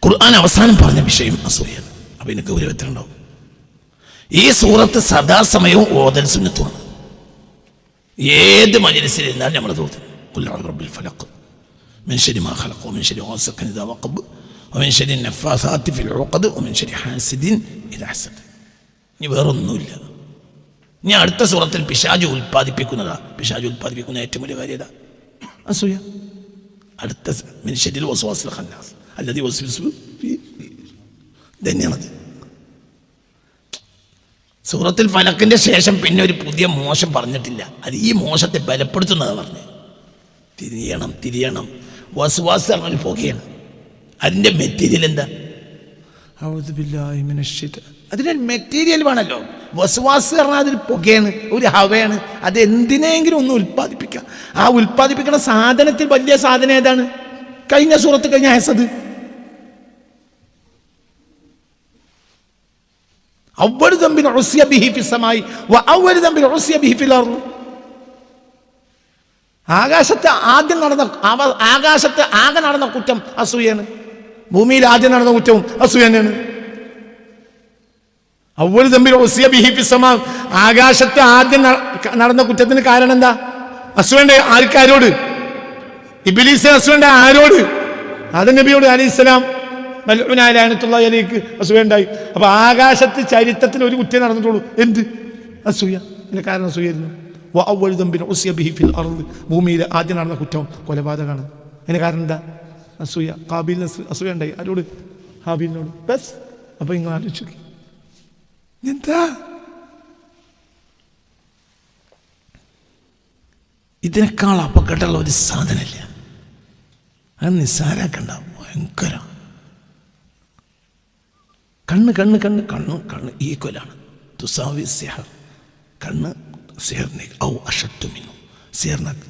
ഖുർആൻ അവസാനം പറഞ്ഞ വിഷയം അസൂയാണ്. അപ്പം എനിക്ക് ഗൗരവത്തിലുണ്ടാവും. ഈ സൂറത്ത് സദാസമയവും ഓതൽ സുന്നത്തുമാണ്. ഏത് മജ്‌ലിസിലിരുന്നാലും നമ്മൾ തോന്നും ഖുൽ അഊദു ബിറബ്ബിൽ ഫലഖ് മിൻ ശർരി മാ ഖലഖ വമിൻ ശർരി ഗാസിഖിൻ ഇദാ വഖബ് വമിൻ ശർരി നഫ്ഫാസാത്തി ഫിൽ ഉഖദ് വമിൻ ശർരി ഹാസിദിൻ ഇദാ ഹസദ്. ഇനി വേറൊന്നുമില്ല. ഇനി അടുത്ത സൂറത്തിൽ പിശാച് ഉൽപ്പാദിപ്പിക്കുന്നതാ. പിശാച് ഉൽപ്പാദിപ്പിക്കുന്ന ഏറ്റവും വലിയ കാര്യത അസൂയ. അടുത്ത മിൻ ശർരിൽ വസ്വാസിൽ ഖന്നാസ് അല്ലദീ യുവസ്വിസു ഫീ ദന്യാണത്. സൂറത്തുൽ ഫലക്കിന്റെ ശേഷം പിന്നെ ഒരു പുതിയ മോശം പറഞ്ഞിട്ടില്ല. അത് ഈ മോശത്തെ ബലപ്പെടുത്തുന്നതാണ് പറഞ്ഞത്. തിരിയണം. വസ്വാസ് പറഞ്ഞ പുകയാണ്. അതിൻ്റെ മെറ്റീരിയൽ എന്താ? അതിൻ്റെ മെറ്റീരിയൽ വേണമല്ലോ. വസ്വാസ് പറഞ്ഞാൽ അതൊരു പുകയാണ്, ഒരു ഹവയാണ്. അത് എന്തിനെങ്കിലും ഒന്ന് ഉൽപ്പാദിപ്പിക്കാം. ആ ഉൽപ്പാദിപ്പിക്കുന്ന സാധനത്തിൽ വലിയ സാധനം ഏതാണ്? കഴിഞ്ഞ സൂറത്ത് കഴിഞ്ഞ ഹസദ്. അവ്വലു ദംബിൻ ഉസിയ ബിഹി ഫിസ്സമായി വഅവ്വലു ദംബിൻ ഉസിയ ബിഹി ഫിൽ അർദ്. ആകാശത്ത് ആകെ നടന്ന കുറ്റം അസൂയാണ്. ഭൂമിയിൽ ആദ്യം നടന്ന കുറ്റവും അസൂയ തന്നെയാണ്. അവ്വലു ദംബിൻ ഉസിയ ബിഹി ഫിസ്സമാ. ആകാശത്ത് ആദ്യം നടന്ന കുറ്റത്തിന് കാരണം എന്താ? അസൂയന്റെ ആരോട്? ഇബ്ലീസ് അസൂയന്റെ ആരോട്? ആദം നബിയോട് അലൈഹിസ്സലാം മൽഊനായ ലഅനത്തുല്ലാഹി അലൈഹി അസൂയണ്ടായി. അപ്പൊ ആകാശത്ത് ചരിത്രത്തിൽ ഒരു കുറ്റം നടന്നിട്ടുള്ളൂ. എന്ത്? അസൂയ. ഇതിന്റെ കാരണം അസൂയായിരുന്നു. വഅവ്വലു ദംബിൻ ഉസിയ ബിഹി ഫിൽ അർദ്. ഭൂമിയിൽ ആദ്യം നടന്ന കുറ്റം കൊലപാതകമാണ്. അതിന്റെ കാരണം എന്താ? അസൂയ. ഖാബീലിന് അസൂയ ഉണ്ടായി. ആരോട്? ഹാബീലിനോട്. ബസ്. അപ്പൊ നിങ്ങൾ ആലോചിച്ചു എന്താ ഇതിനേക്കാൾ അപകടമുള്ള ഒരു സാധനമില്ല. അത് നിസ്സാരാക്കണ്ട. ഭയങ്കര കണ്ണ് ഈക്വലാണ്. തുസാവി സിഹർ. കണ്ണ് സിഹറിനെ ഔ അഷദ്ദു മിൻഹു.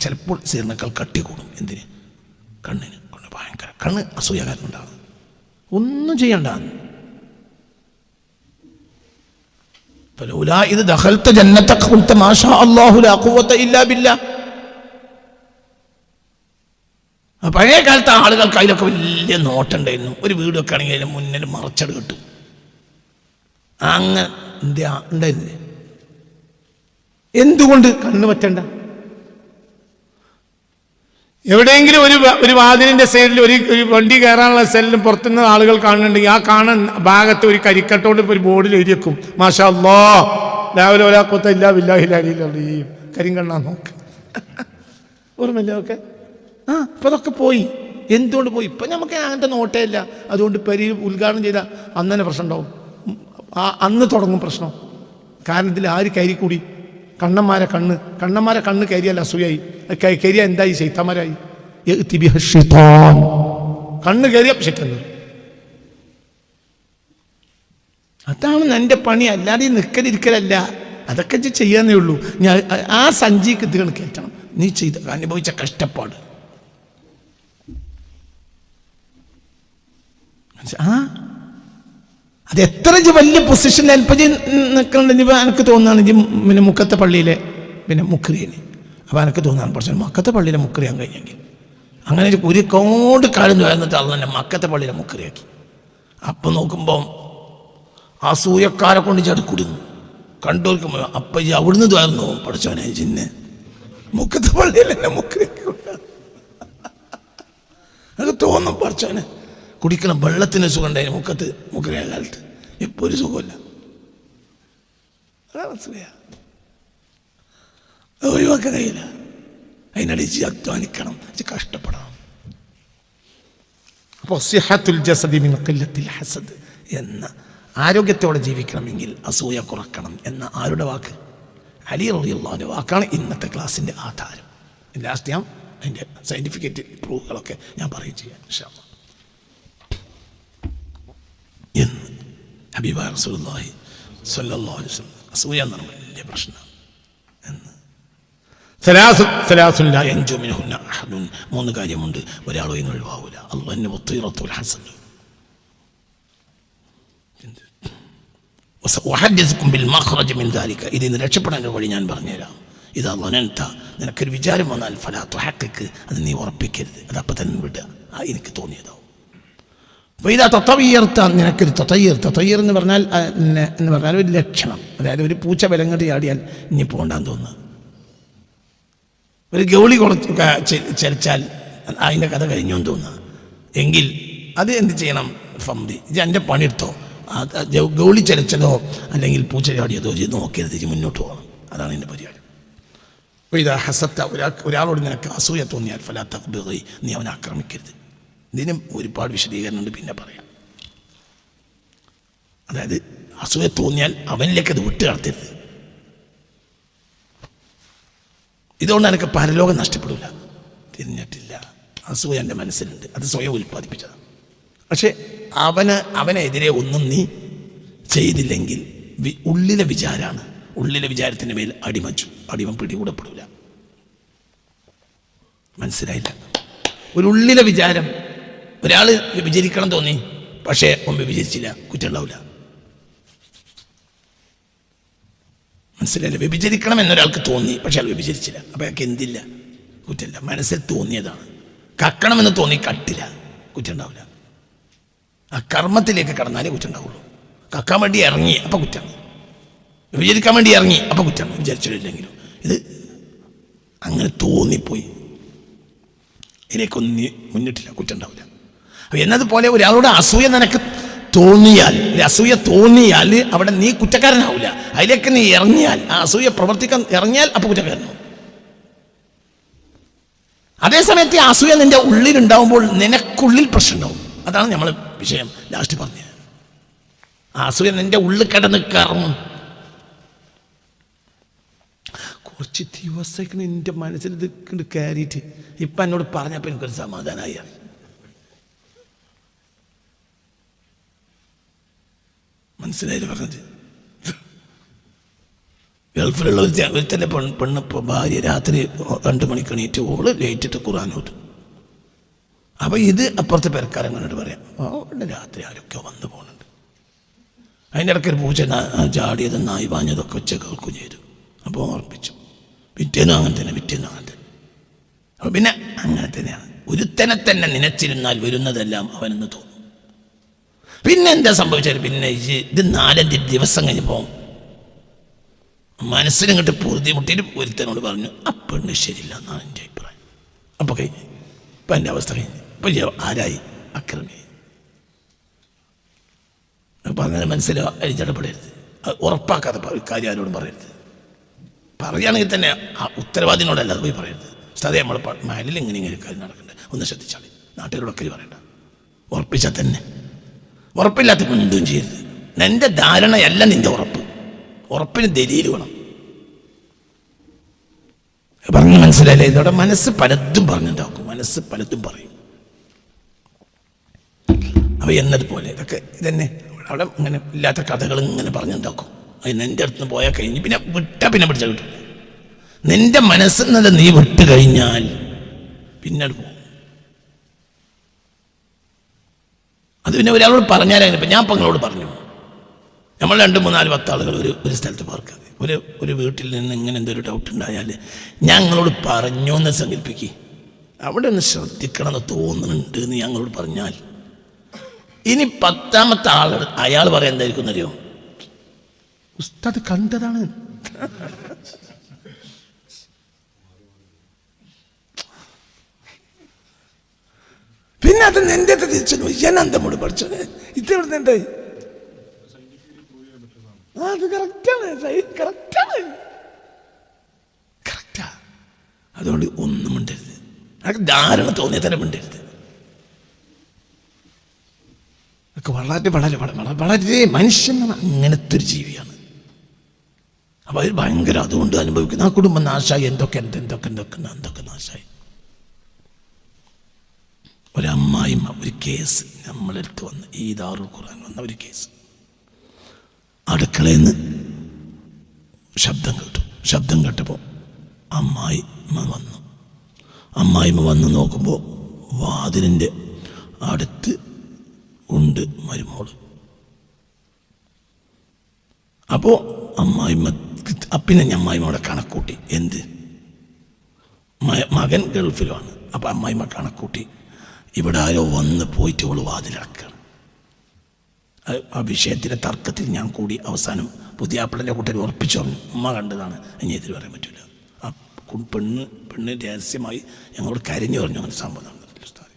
ചിലപ്പോൾ സിഹറിനേക്കാൾ കട്ടി കൂടും. എന്തിന്? കണ്ണിന്. ഭയങ്കര കണ്ണ് അസൂയകാരൻ ഉണ്ടാകും. ഒന്നും ചെയ്യണ്ട. ഫലൗലാ ഇദ് ദഖൽത ജന്നതക ഖുൽത മാ ഷാ അല്ലാഹു ലാ ഖുവത ഇല്ലാ ബില്ലാഹ്. പഴയ കാലത്തെ ആളുകൾക്ക് അതിലൊക്കെ വലിയ നോട്ടുണ്ടായിരുന്നു. ഒരു വീടൊക്കെ ആണെങ്കിൽ അതിന് മുന്നിൽ മറച്ചട് കിട്ടും. അങ്ങനെ എന്താ ഉണ്ടായിരുന്നില്ലേ? എന്തുകൊണ്ട് കണ്ണ് പറ്റണ്ട? എവിടെയെങ്കിലും ഒരു വാതിലിന്റെ സൈഡിൽ ഒരു വണ്ടി കയറാനുള്ള സെല്ലിലും പുറത്തുനിന്ന് ആളുകൾ കാണുന്നുണ്ടെങ്കിൽ ആ കാണുന്ന ഭാഗത്ത് ഒരു കരിക്കട്ടോണ്ട് ഒരു ബോർഡിൽ എഴുതി വെക്കും മാഷാ അല്ലാഹ് രാവിലെ ഒരാൾക്കൊത്ത ഇല്ല ബില്ലാഹിൽ അലീം. കരിങ്കണ്ണാ നോക്ക്. ഓർമ്മയില്ല ഒക്കെ? ഇപ്പം അതൊക്കെ പോയി. എന്തുകൊണ്ട് പോയി? ഇപ്പം നമുക്ക് അങ്ങനത്തെ നോട്ടേ ഇല്ല. അതുകൊണ്ട് പെരിയിൽ ഉദ്ഘാടനം ചെയ്താൽ അന്ന് തന്നെ പ്രശ്നം ഉണ്ടാവും. അന്ന് തുടങ്ങും പ്രശ്നം. കാരണം ഇതിൽ ആര് കയറി കൂടി? കണ്ണന്മാരെ കണ്ണ് കരിയല്ല അസൂയായി. കരിയ എന്തായി? ശൈത്താന്മാരായി. കണ്ണ് കയറിയ ശൈത്താൻ. അതാണ് എൻ്റെ പണി. അല്ലാതെ നിൽക്കലിരിക്കലല്ല. അതൊക്കെ ചെയ്യാന്നേ ഉള്ളൂ. ഞാൻ ആ സഞ്ചിക്ക് ഇത് കയറ്റണം. നീ അനുഭവിച്ച കഷ്ടപ്പാട്. അത് എത്ര വലിയ പൊസിഷനിൽ നിൽക്കുന്നുണ്ട്. എനിക്ക് തോന്നുകയാണ് പിന്നെ മുക്കത്തെ പള്ളിയിലെ മുക്രിയന്. അപ്പോൾ എനിക്ക് തോന്നുകയാണ് കുറച്ച് മക്കത്തെ പള്ളിയിലെ മുക്രിയാൻ കഴിഞ്ഞെങ്കിൽ. അങ്ങനെ ഒരു കോട് കാലം തുറന്നിട്ട് അത് തന്നെ മക്കത്തെ പള്ളിയിലെ മുക്രിയാക്കി. അപ്പം നോക്കുമ്പോൾ അസൂയക്കാരെ കൊണ്ട് ചെടി കുടുങ്ങും. കണ്ടുവയ്ക്കുമ്പോൾ അപ്പം ഈ അവിടുന്ന് തുറന്നു പോകും. പഠിച്ചവനെ ചിന്നെ മുക്കത്തെ പള്ളിയിൽ എന്നെ മുക്രിയാക്കി കൊണ്ട് അത് തോന്നും. പഠിച്ചവനെ കുടിക്കണം വെള്ളത്തിന് സുഖം ഉണ്ടായിരുന്നു മുക്കത്ത് മുക്രിയ കാലത്ത്. ഇപ്പോൾ ഒരു സുഖമില്ല. അതാണ് അസൂയ. ഒഴിവാക്കാൻ കഴിയില്ല. അതിനടിച്ച് അധ്വാനിക്കണം, കഷ്ടപ്പെടണം. അപ്പോൾ സിഹത്തുൽ ജസദി മിൻ ഖില്ലത്തിൽ ഹസദ് എന്ന ആരോഗ്യത്തോടെ ജീവിക്കണമെങ്കിൽ അസൂയ കുറക്കണം എന്ന ആരുടെ വാക്ക്? അലി റളിയല്ലാഹുവിന്റെ വാക്കാണ് ഇന്നത്തെ ക്ലാസ്സിൻ്റെ ആധാരം. ലാസ്റ്റ് ഞാൻ അതിൻ്റെ സയൻറ്റിഫിക്കറ്റ് പ്രൂഫുകളൊക്കെ ഞാൻ പറയും ചെയ്യാം ഇൻഷാ അല്ലാഹ്. എന്ന് ഹബീബായ റസൂലുള്ളാഹി സ്വല്ലല്ലാഹു അലൈഹി വസല്ലം അസൂയ എന്നാണ് വലിയ പ്രശ്നം എന്ന്. മൂന്ന് കാര്യമുണ്ട്, ഒരാളും ഇന്ന് ഒഴിവാകൂല. ഇതിൽ നിന്ന് രക്ഷപ്പെടാൻ വഴി ഞാൻ പറഞ്ഞുതരാം. ഇതാ വനന്ത, നിനക്കൊരു വിചാരം വന്നാൽ ഫലാ തുഹഖിഖ്, അത് നീ ഉറപ്പിക്കരുത്. അത് അപ്പം തന്നെ വിടുക. എനിക്ക് തോന്നിയതാവും. അപ്പോൾ ഇതാ തത്തയ്യർത്ത, നിനക്കൊരു തത്തയ്യർ എന്ന് പറഞ്ഞാൽ ഒരു ലക്ഷണം. അതായത് ഒരു പൂച്ച വിലങ്ങട്ട് ചാടിയാൽ ഇനി പോകണ്ടാന്ന് തോന്നുന്നു. ഒരു ഗൗളി ചലിച്ചാൽ അതിൻ്റെ കഥ കഴിഞ്ഞു എന്ന് തോന്നുക എങ്കിൽ അത് എന്ത് ചെയ്യണം? ഫംദി, ഇത് എൻ്റെ പണിയെടുത്തോ, ഗൗളി ചലിച്ചതോ അല്ലെങ്കിൽ പൂച്ച ചാടിയതോ ഇത് നോക്കരുത്, ഇത് മുന്നോട്ട് പോകണം. അതാണ് എൻ്റെ പരിപാടി. അപ്പോൾ ഇതാ ഹസത്ത, ഒരാളോട് നിനക്ക് അസൂയ തോന്നിയാൽ ഫലാ തഖ്ബിദി, നീ അവനെ ആക്രമിക്കരുത്. ഇതിനും ഒരുപാട് വിശദീകരണമുണ്ട്, പിന്നെ പറയാം. അതായത് അസൂയ തോന്നിയാൽ അവനിലേക്ക് അത് വിട്ട് കടത്തരുത്. ഇതുകൊണ്ട് എനിക്ക് പരലോകം നഷ്ടപ്പെടില്ല. തിരിഞ്ഞിട്ടില്ല, അസൂയ എൻ്റെ മനസ്സിലുണ്ട്, അത് സ്വയം ഉൽപ്പാദിപ്പിച്ചതാണ്. പക്ഷേ അവനെതിരെ ഒന്നും നീ ചെയ്തില്ലെങ്കിൽ ഉള്ളിലെ വിചാരമാണ്, ഉള്ളിലെ വിചാരത്തിൻ്റെ മേൽ അടിമ പിടികൂടപ്പെടില്ല. മനസ്സിലായില്ല? ഒരു ഉള്ളിലെ വിചാരം, ഒരാൾ വിഭജിക്കണം തോന്നി പക്ഷേ അവൻ വിഭജിച്ചില്ല, കുറ്റമുണ്ടാവില്ല. മനസ്സിലായില്ല? വ്യഭിചരിക്കണം എന്നൊരാൾക്ക് തോന്നി പക്ഷെ അയാൾ വ്യഭിചരിച്ചില്ല, അപ്പം അയാൾക്ക് എന്തില്ല? കുറ്റമില്ല. മനസ്സിൽ തോന്നിയതാണ്. കക്കണമെന്ന് തോന്നി കട്ടില്ല, കുറ്റം ഉണ്ടാവില്ല. ആ കർമ്മത്തിലേക്ക് കടന്നാലേ കുറ്റം ഉണ്ടാവുള്ളൂ. കക്കാൻ വേണ്ടി ഇറങ്ങി അപ്പം കുറ്റമാണ്, വ്യഭിചരിക്കാൻ വേണ്ടി ഇറങ്ങി അപ്പം കുറ്റമാണ്, വിചാരിച്ചില്ലെങ്കിലും. ഇത് അങ്ങനെ തോന്നിപ്പോയി, ഇതിലേക്കൊന്നും മുന്നിട്ടില്ല, കുറ്റം ഉണ്ടാവില്ല. അപ്പം എന്നതുപോലെ ഒരാളോട് അസൂയ നിനക്ക് തോന്നിയാൽ, ഒരു അസൂയ തോന്നിയാൽ അവിടെ നീ കുറ്റക്കാരനാവില്ല. അതിലേക്ക് നീ ഇറങ്ങിയാൽ, ആ അസൂയ പ്രവർത്തിക്കാൻ ഇറങ്ങിയാൽ അപ്പോൾ കുറ്റക്കാരനാവും. അതേസമയത്ത് ഈ അസൂയ നിന്റെ ഉള്ളിലുണ്ടാവുമ്പോൾ നിനക്കുള്ളിൽ പ്രശ്നം ഉണ്ടാവും. അതാണ് നമ്മൾ വിഷയം ലാസ്റ്റ് പറഞ്ഞത്. ആ അസൂയ നിന്റെ ഉള്ളിൽ കിടന്ന് കറങ്ങും. കുറച്ച് ദിവസത്തേക്ക് എൻ്റെ മനസ്സിൽ ഇത് കയറിയിട്ട് ഇപ്പം എന്നോട് പറഞ്ഞപ്പോൾ എനിക്കൊരു സമാധാനമായി. മനസ്സിലായില്ല പറഞ്ഞത്? ഗൾഫിലുള്ള ഒരുത്തൻ്റെ പെണ്ണ് ഭാര്യ രാത്രി 2 മണിക്ക് എണീറ്റ് ഓള് ലേറ്റിട്ട് ഖുർആൻ ഓതും. അപ്പോൾ ഇത് അപ്പുറത്തെ പേരക്കാരൻ കണ്ടിട്ട് പറയാം, അവിടെ രാത്രി ആരൊക്കെ വന്നു പോകുന്നുണ്ട്. അതിൻ്റെ ഇടയ്ക്ക് ഒരു പൂച്ച ചാടിയത് നായി വാഞ്ഞതൊക്കെ ഉച്ച കേൾക്കുകയും ചെയ്തു. അപ്പോൾ ഓർപ്പിച്ചു, പിറ്റേന്നും അങ്ങനെ തന്നെ. അപ്പോൾ പിന്നെ അങ്ങനെ തന്നെയാണ്. ഒരുത്തനെ തന്നെ നനച്ചിരുന്നാൽ വരുന്നതെല്ലാം അവനെന്ന് തോന്നും. പിന്നെ എന്താ സംഭവിച്ചാൽ പിന്നെ ഇത് 4-5 ദിവസം കഴിഞ്ഞപ്പോൾ മനസ്സിനിങ്ങോട്ട് പൊറുതിമുട്ടിയിട്ട് ഒരുത്തനോട് പറഞ്ഞു, ആ പെണ്ണ് ശരിയില്ല എന്നാണ് എൻ്റെ അഭിപ്രായം. അപ്പോൾ കഴിഞ്ഞ് ഇപ്പം എൻ്റെ അവസ്ഥ കഴിഞ്ഞ് ഇപ്പം ആരായി? അക്രമി. പറഞ്ഞാൽ മനസ്സിലോ അരിച്ചടപ്പെടരുത്, ഉറപ്പാക്കാതെ കാര്യം ആരോടും പറയരുത്. പറയുകയാണെങ്കിൽ തന്നെ ആ ഉത്തരവാദിനോടല്ല അത് പോയി പറയരുത്. അതേ നമ്മൾ മഹലിൽ ഇങ്ങനെ കാര്യം നടക്കണ്ടേ, ഒന്ന് ശ്രദ്ധിച്ചാൽ നാട്ടുകാരോടൊക്കെ പറയണ്ട. ഉറപ്പിച്ചാൽ തന്നെ, ഉറപ്പില്ലാത്ത എന്തും ചെയ്യരുത്. നിന്റെ ധാരണയല്ല നിന്റെ ഉറപ്പ്, ഉറപ്പിന് ദലീൽ വേണം. പറഞ്ഞ് മനസ്സിലായില്ലേ? ഇതോടെ മനസ്സ് പലതും പറഞ്ഞുണ്ടാക്കും, മനസ്സ് പലതും പറയും. അപ്പോൾ എന്നതുപോലെ ഇതൊക്കെ ഇതന്നെ അവിടെ ഇങ്ങനെ ഇല്ലാത്ത കഥകൾ ഇങ്ങനെ പറഞ്ഞുണ്ടാക്കും. അതിന് എൻ്റെ അടുത്ത് നിന്ന് പോയാൽ കഴിഞ്ഞ് പിന്നെ പിന്നെ പിടിച്ചാൽ കിട്ടില്ല. നിന്റെ മനസ്സിൽ നിന്ന് നീ വിട്ട് കഴിഞ്ഞാൽ പിന്നെ അത് പോകും. അത് പിന്നെ ഒരാളോട് പറഞ്ഞാലും ഇപ്പം ഞാൻ ഇപ്പം നിങ്ങളോട് പറഞ്ഞു, നമ്മൾ 2, 3, 4, 10 ആളുകൾ ഒരു സ്ഥലത്ത് പാർക്കാതെ ഒരു വീട്ടിൽ നിന്ന് ഇങ്ങനെ എന്തൊരു ഡൗട്ട് ഉണ്ടായാൽ ഞങ്ങളോട് പറഞ്ഞു എന്ന് സങ്കല്പിക്കുക. അവിടെ ഒന്ന് ശ്രദ്ധിക്കണം എന്ന് തോന്നുന്നുണ്ട് എന്ന് ഞങ്ങളോട് പറഞ്ഞാൽ ഇനി 10ാമത്തെ ആൾ അയാൾ പറയാൻ എന്തായിരിക്കും അറിയോ? ഉസ്താദ് കണ്ടതാണ്. പിന്നെ അത് നിന്റെ തിരിച്ചു ഞാൻ അന്തമോട് പഠിച്ചത് ഇതെവിടെ എന്തായി? അത് കറക്റ്റാ. അതുകൊണ്ട് ഒന്നും മിണ്ടരുത്. അതൊക്കെ ധാരണ തോന്നിയ തന്നെ മിണ്ടരുത്. അതൊക്കെ വളരെ മനുഷ്യൻ അങ്ങനത്തെ ഒരു ജീവിയാണ്. അപ്പോൾ അത് ഭയങ്കര അതുകൊണ്ട് അനുഭവിക്കുന്ന ആ കുടുംബം നാശമായി, എന്തൊക്കെ നാശമായി. ഒരമ്മായിമ്മ ഒരു കേസ് നമ്മളെടുത്ത് വന്ന് ഈ ദാറുൽ ഖുർആൻ വന്ന ഒരു കേസ്, അടുക്കളയിൽ നിന്ന് ശബ്ദം കേട്ടപ്പോൾ അമ്മായിമ്മ വന്ന് നോക്കുമ്പോൾ വാതിലിൻ്റെ അടുത്ത് ഉണ്ട് മരുമോള്. അപ്പോൾ പിന്നെ അമ്മായിമ്മയുടെ കണക്കൂട്ടി, എന്ത് മകൻ ഗൾഫിലുമാണ്. അപ്പോൾ അമ്മായിമ്മ കണക്കൂട്ടി ഇവിടെ ആരോ വന്ന് പോയിട്ട് ഓള് വാതിലടക്കുകയാണ്. ആ വിഷയത്തിലെ തർക്കത്തിൽ ഞാൻ കൂടി അവസാനം പുതിയാപ്പിളിൻ്റെ കൂട്ടർ ഉറപ്പിച്ചു പറഞ്ഞു, ഉമ്മ കണ്ടതാണ്, ഇനി എതിര് പറയാൻ പറ്റില്ല. ആ പെണ്ണ് രഹസ്യമായി ഞങ്ങളോട് കരഞ്ഞു പറഞ്ഞു, അങ്ങനെ സംഭവം നടന്നിട്ടില്ല ഉസ്താദേ,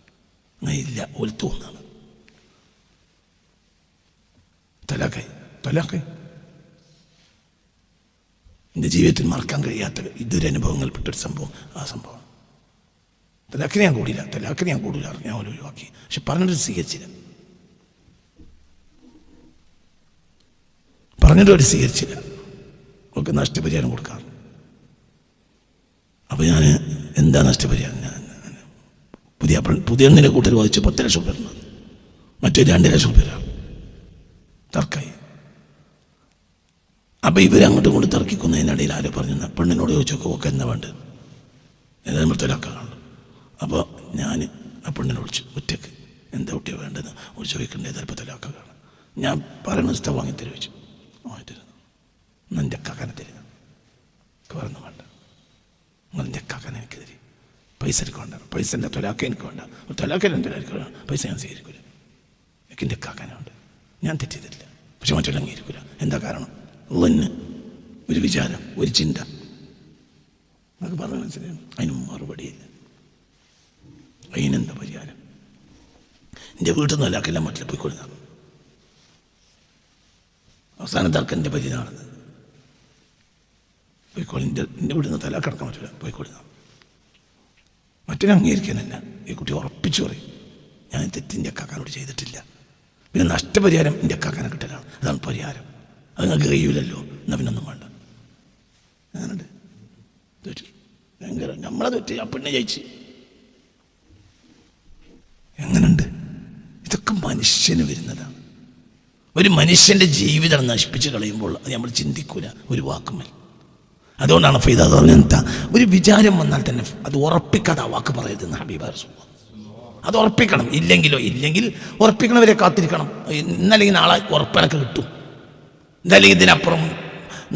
അങ്ങനെ ഇല്ല, ഒരു തോന്നാണ്. തലാഖായി എൻ്റെ ജീവിതത്തിൽ മറക്കാൻ കഴിയാത്ത ഇതൊരനുഭവങ്ങൾപ്പെട്ടൊരു സംഭവം. ആ സംഭവം തലാഖിന് ഞാൻ കൂടില്ല, ഞാൻ ഒഴിവാക്കി. പക്ഷെ പറഞ്ഞിട്ട് സ്വീകരിച്ചില്ല, ഒക്കെ നഷ്ടപരിഹാരം കൊടുക്കാറ്. അപ്പോൾ ഞാൻ എന്താ നഷ്ടപരിഹാരം, ഞാൻ പുതിയ കൂട്ടർ വാദിച്ചു 10 ലക്ഷം രൂപ, മറ്റൊരു 2 ലക്ഷം രൂപ തർക്കമായി. അപ്പോൾ ഇവരങ്ങോട്ടും കൊണ്ട് തർക്കിക്കുന്നതിനിടയിൽ ആരോ പറഞ്ഞു, പെണ്ണിനോട് ചോദിച്ചൊക്കെ ഒക്കെ എന്താ വേണ്ടത്, എന്താ നമ്മൾ തലാക്കാണ്. അപ്പോൾ ഞാൻ ആ പെണ്ണിനെ വിളിച്ചു ഒറ്റക്ക്, എന്താ കുട്ടിയാണ് വേണ്ടത് ഒരു ചോദിക്കേണ്ടത്, ചിലപ്പോൾ തലാക്കാണ്. ഞാൻ പറയുന്ന സ്ഥലം വാങ്ങിത്തരും വെച്ചു, വാങ്ങിത്തരുന്നു. എൻ്റെ കാക്കാനെ തരുന്നു, പറഞ്ഞു വേണ്ട, നിങ്ങളെൻ്റെ കാക്കാനെ എനിക്ക് തരും, പൈസ എനിക്ക് വേണ്ട, പൈസൻ്റെ തൊലാക്ക എനിക്ക് വേണ്ട, തൊലാക്കൽ എന്തൊരായിരിക്കും, പൈസ ഞാൻ സ്വീകരിക്കില്ല, എനിക്ക് എൻ്റെ കാക്കാനെ ഉണ്ട്, ഞാൻ തെറ്റിയതില്ല. പക്ഷെ മറ്റുള്ള അംഗീകരിക്കില്ല. എന്താ കാരണം? ഉള്ളന് ഒരു വിചാരം, ഒരു ചിന്ത, എന്നൊക്കെ പറഞ്ഞ മനസ്സിലായി. അതിന് മറുപടിയില്ല. അതിനെന്താ പരിഹാരം? എൻ്റെ വീട്ടിൽ നിന്ന് അല്ലാക്കില്ല, മറ്റുള്ള പോയിക്കൊടുക്കാം. അവസാന തർക്കം എൻ്റെ പരിഹാരമാണെന്ന്. പോയിക്കോളി, എൻ്റെ വീട്ടിൽ നിന്ന് തലാക്കിടക്കാൻ പറ്റില്ല, പോയിക്കൊടുക്കാം. മറ്റൊരു അംഗീകരിക്കാനല്ല, ഈ കുട്ടി ഉറപ്പിച്ചു പറയും, ഞാൻ തെറ്റിൻ്റെ അക്കാക്കാനോട് ചെയ്തിട്ടില്ല. പിന്നെ നഷ്ടപരിഹാരം എൻ്റെ അക്കാക്കാനെ കിട്ടലാണ്, അതാണ് പരിഹാരം. അത് നിങ്ങൾക്ക് കഴിയൂലല്ലോ, എന്നാൽ പിന്നെ ഒന്നും വേണ്ട. അങ്ങനെയുണ്ട്, തെറ്റ് ഭയങ്കര, നമ്മളെ തെറ്റ്, ആ പെണ്ണെ ജയിച്ച്. എങ്ങനെയുണ്ട്? ഇതൊക്കെ മനുഷ്യന് വരുന്നതാണ്. ഒരു മനുഷ്യൻ്റെ ജീവിതം നശിപ്പിച്ച് കളയുമ്പോൾ അത് നമ്മൾ ചിന്തിക്കൂല ഒരു വാക്കുമൽ. അതുകൊണ്ടാണ് ഫൈദാ എന്താ ഒരു വിചാരം വന്നാൽ തന്നെ അത് ഉറപ്പിക്കാതെ ആ വാക്ക് പറയരുതെന്ന് ഹബീബ് റസൂലുള്ളാഹി. അത് ഉറപ്പിക്കണം, ഇല്ലെങ്കിൽ ഉറപ്പിക്കണവരെ കാത്തിരിക്കണം. ഇന്നല്ലെങ്കിൽ നാളെ ഉറപ്പിനൊക്കെ കിട്ടും. ഇന്നല്ലെങ്കിൽ ഇതിനപ്പുറം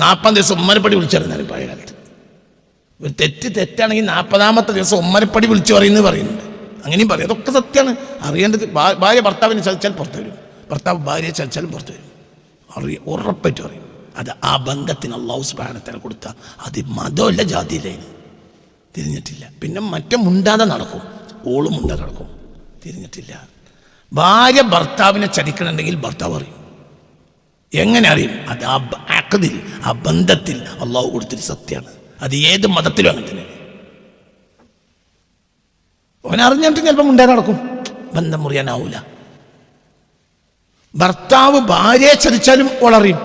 40 ദിവസം ഉമ്മരപ്പടി വിളിച്ചിരുന്നാലും പഴയ കാലത്ത് ഒരു തെറ്റാണെങ്കിൽ 40ാമത്തെ ദിവസം ഉമ്മരപ്പടി വിളിച്ചു പറയുന്നുണ്ട്. അങ്ങനെയും പറയും, അതൊക്കെ സത്യമാണ്. അറിയേണ്ടത് ഭാര്യ ഭർത്താവിനെ ചതിച്ചാൽ പുറത്തു വരും, ഭർത്താവ് ഭാര്യയെ ചതിച്ചാലും പുറത്തു വരും. ഉറപ്പായിട്ടും അറിയും. അത് ആ ബന്ധത്തിന് അല്ലാഹു സുബ്ഹാനഹു വ തആല കൊടുത്ത അത് മതമല്ല ജാതിയില്ല, തിരിഞ്ഞിട്ടില്ല. പിന്നെ മറ്റേ മുണ്ടാതെ നടക്കും, ഓളും മുണ്ടാതെ നടക്കും, തിരിഞ്ഞിട്ടില്ല. ഭാര്യ ഭർത്താവിനെ ചതിക്കണമെങ്കിൽ ഭർത്താവ് അറിയും. എങ്ങനെ അറിയും? അത് ആ അഖദിൽ, ആ ബന്ധത്തിൽ അല്ലാഹു കൊടുത്തൊരു സത്യമാണ്. അത് ഏത് മതത്തിലും അങ്ങനെ തന്നെ. അവനറിഞ്ഞിട്ട് ചിലപ്പോൾ മുണ്ടാതെ നടക്കും, ബന്ധം മുറിയാനാവൂല. ഭർത്താവ് ഭാര്യയെ ചതിച്ചാലും ഓളറിയും.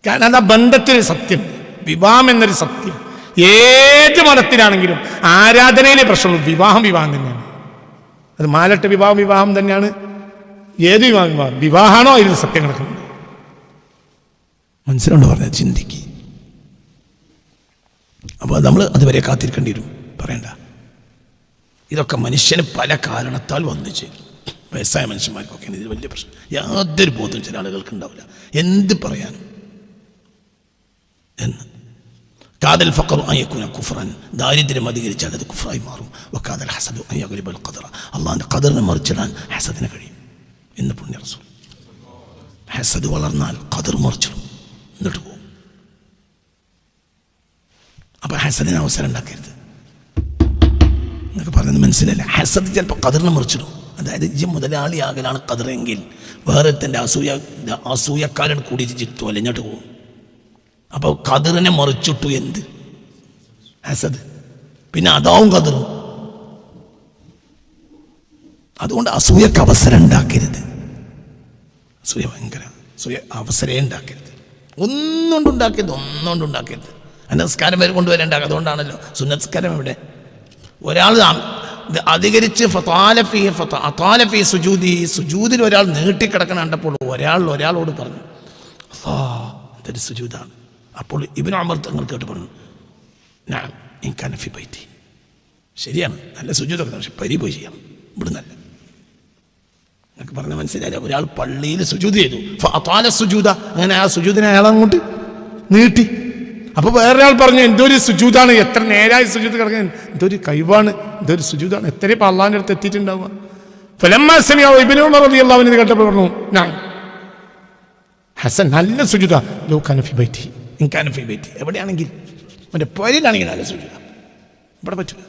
കാരണം അത് ആ ബന്ധത്തിനൊരു സത്യം, വിവാഹം എന്നൊരു സത്യം. ഏത് മതത്തിലാണെങ്കിലും ആരാധനയിലെ പ്രശ്നമുള്ളൂ. വിവാഹം തന്നെയാണ്. അത് മാലട്ട് വിവാഹം തന്നെയാണ്. ഏത് വിവാഹമാണോ അതിൽ സത്യം കിടക്കുന്നത്. മനസ്സിലുണ്ടോ പറഞ്ഞാൽ ചിന്തിക്ക്. അപ്പോൾ നമ്മൾ അതുവരെ കാത്തിരിക്കേണ്ടി വരും. പറയണ്ട, ഇതൊക്കെ മനുഷ്യന് പല കാരണത്താൽ വന്നു ചേരും. വയസ്സായ മനുഷ്യന്മാർക്കൊക്കെയാണ് ഇതിൽ വലിയ പ്രശ്നം. യാതൊരു ബോധവും ചില ആളുകൾക്ക് ഉണ്ടാവില്ല എന്ത് പറയാനും എന്ന്. കാദൽ ഫഖറു അൻ യകൂന കുഫ്റൻ, ദാരിദ്ര്യം അധികരിച്ചാൽ അത് കുഫ്റായി മാറും. വകാദൽ ഹസദു അൻ യഗ്ലിബൽ ഖദറ, അല്ലാഹുവിന്റെ ഖദറിനെ മറിച്ചിടാൻ ഹസദിന് കഴിയും എന്ന് പുണ്യ റസൂൽ. ഹസദ് വളർന്നാൽ ഖദർ മറിച്ചിടും, എന്നിട്ട് പോകും. അപ്പൊ ഹസദിന് അവസരം ഉണ്ടാക്കരുത് എന്നൊക്കെ പറഞ്ഞത് മനസ്സിലല്ല. ഹസദ് ചിലപ്പോൾ ഖദറിനെ മറിച്ചിടും. അതായത് ഈ മുതലാളിയാകലാണ് ഖദറെങ്കിൽ വേറെ തൻ്റെ അസൂയക്കാരോട് കൂടി ചിട്ടു അലഞ്ഞിട്ട് പോകും. അപ്പോൾ ഖദറിനെ മറിച്ചിട്ടു എന്ത്? ഹസദ്. പിന്നെ അതാവും ഖദർ. അതുകൊണ്ട് അസൂയക്ക് അവസരം ഉണ്ടാക്കരുത്. അസൂയ ഭയങ്കര, അസൂയ അവസരേ ഉണ്ടാക്കരുത്. ഒന്നുകൊണ്ട് ഉണ്ടാക്കരുത്. അതിൻ്റെ നിസ്കാരം വരെ കൊണ്ടുവരേണ്ടാക്കുക. അതുകൊണ്ടാണല്ലോ സുന്നത്സ്കാരം എവിടെ ഒരാൾ അധികരിച്ച് സുജൂദിൽ ഒരാൾ നീട്ടിക്കിടക്കണം കണ്ടപ്പോൾ ഒരാളോട് പറഞ്ഞു, ഇതൊരു സുജൂദാണ്. അപ്പോൾ ഇബ്നു ഉമർ തങ്ങൾ കേട്ട് പറഞ്ഞു, ഞാൻ ഇൻകാനഫി ബൈത്തി, ശരിയാണ്, നല്ല സുജൂദൊക്കെ, പക്ഷെ പരി പോയി ചെയ്യണം, ഇവിടുന്നല്ല എന്നൊക്കെ പറഞ്ഞ മനസ്സിലായില്ല. ഒരാൾ പള്ളിയിൽ സുജൂദ് ചെയ്തു, ഫഅതാല സുജൂദ, അങ്ങനെ ആ സുജൂദിനെ അയാൾ അങ്ങോട്ട് നീട്ടി. അപ്പോൾ വേറൊരാൾ പറഞ്ഞു, എന്തൊരു സുജൂദാണ്, എത്ര നേരായി സുജൂദ് കിടക്കാൻ, എന്തൊരു കഴിവാണ്, എന്തൊരു സുജൂദാണ്, എത്ര ഇപ്പം അള്ളാഹിൻ്റെ അടുത്ത് എത്തിയിട്ടുണ്ടാവുക. ഫലമ്മാ സമിഅ ഇബ്നു ഉമർ റളിയല്ലാഹു അൻഹു കേട്ടപ്പോൾ പറഞ്ഞു നഅം ഹസൻ നല്ല സുജൂദ ലൗ കാന ഫി ബൈതി ഇൻ കാന ഫി ബൈതി എവിടെയാണെങ്കിൽ അവൻ്റെ പൊരയിലാണെങ്കിൽ നല്ല സുജൂദ ഇവിടെ പറ്റില്ല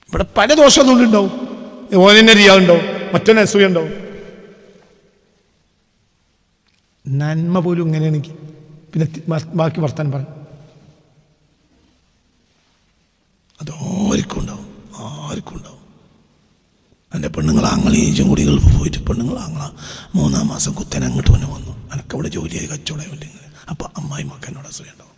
ഇവിടെ പല ദോഷമൊന്നും ഉണ്ടാവും ഓനെ റിയാവുണ്ടാവും മറ്റൊന്നെ അസൂയ ഉണ്ടാവും നന്മ പോലും ഇങ്ങനെയാണെങ്കിൽ പിന്നെ ബാക്കി വർത്താനം പറഞ്ഞു അതാർക്കും ഉണ്ടാവും എൻ്റെ പെണ്ണുങ്ങളാങ്ങളീച്ചും കൂടി ഗൾഫ് പോയിട്ട് പെണ്ണുങ്ങളാങ്ങള 3-ാം മാസം കുത്തനെ അങ്ങോട്ട് തന്നെ വന്നു എനിക്കവിടെ ജോലിയായി കച്ചവടമില്ല ഇങ്ങനെ അപ്പം അമ്മായി മക്കനോട് അസൂയ ഉണ്ടാവും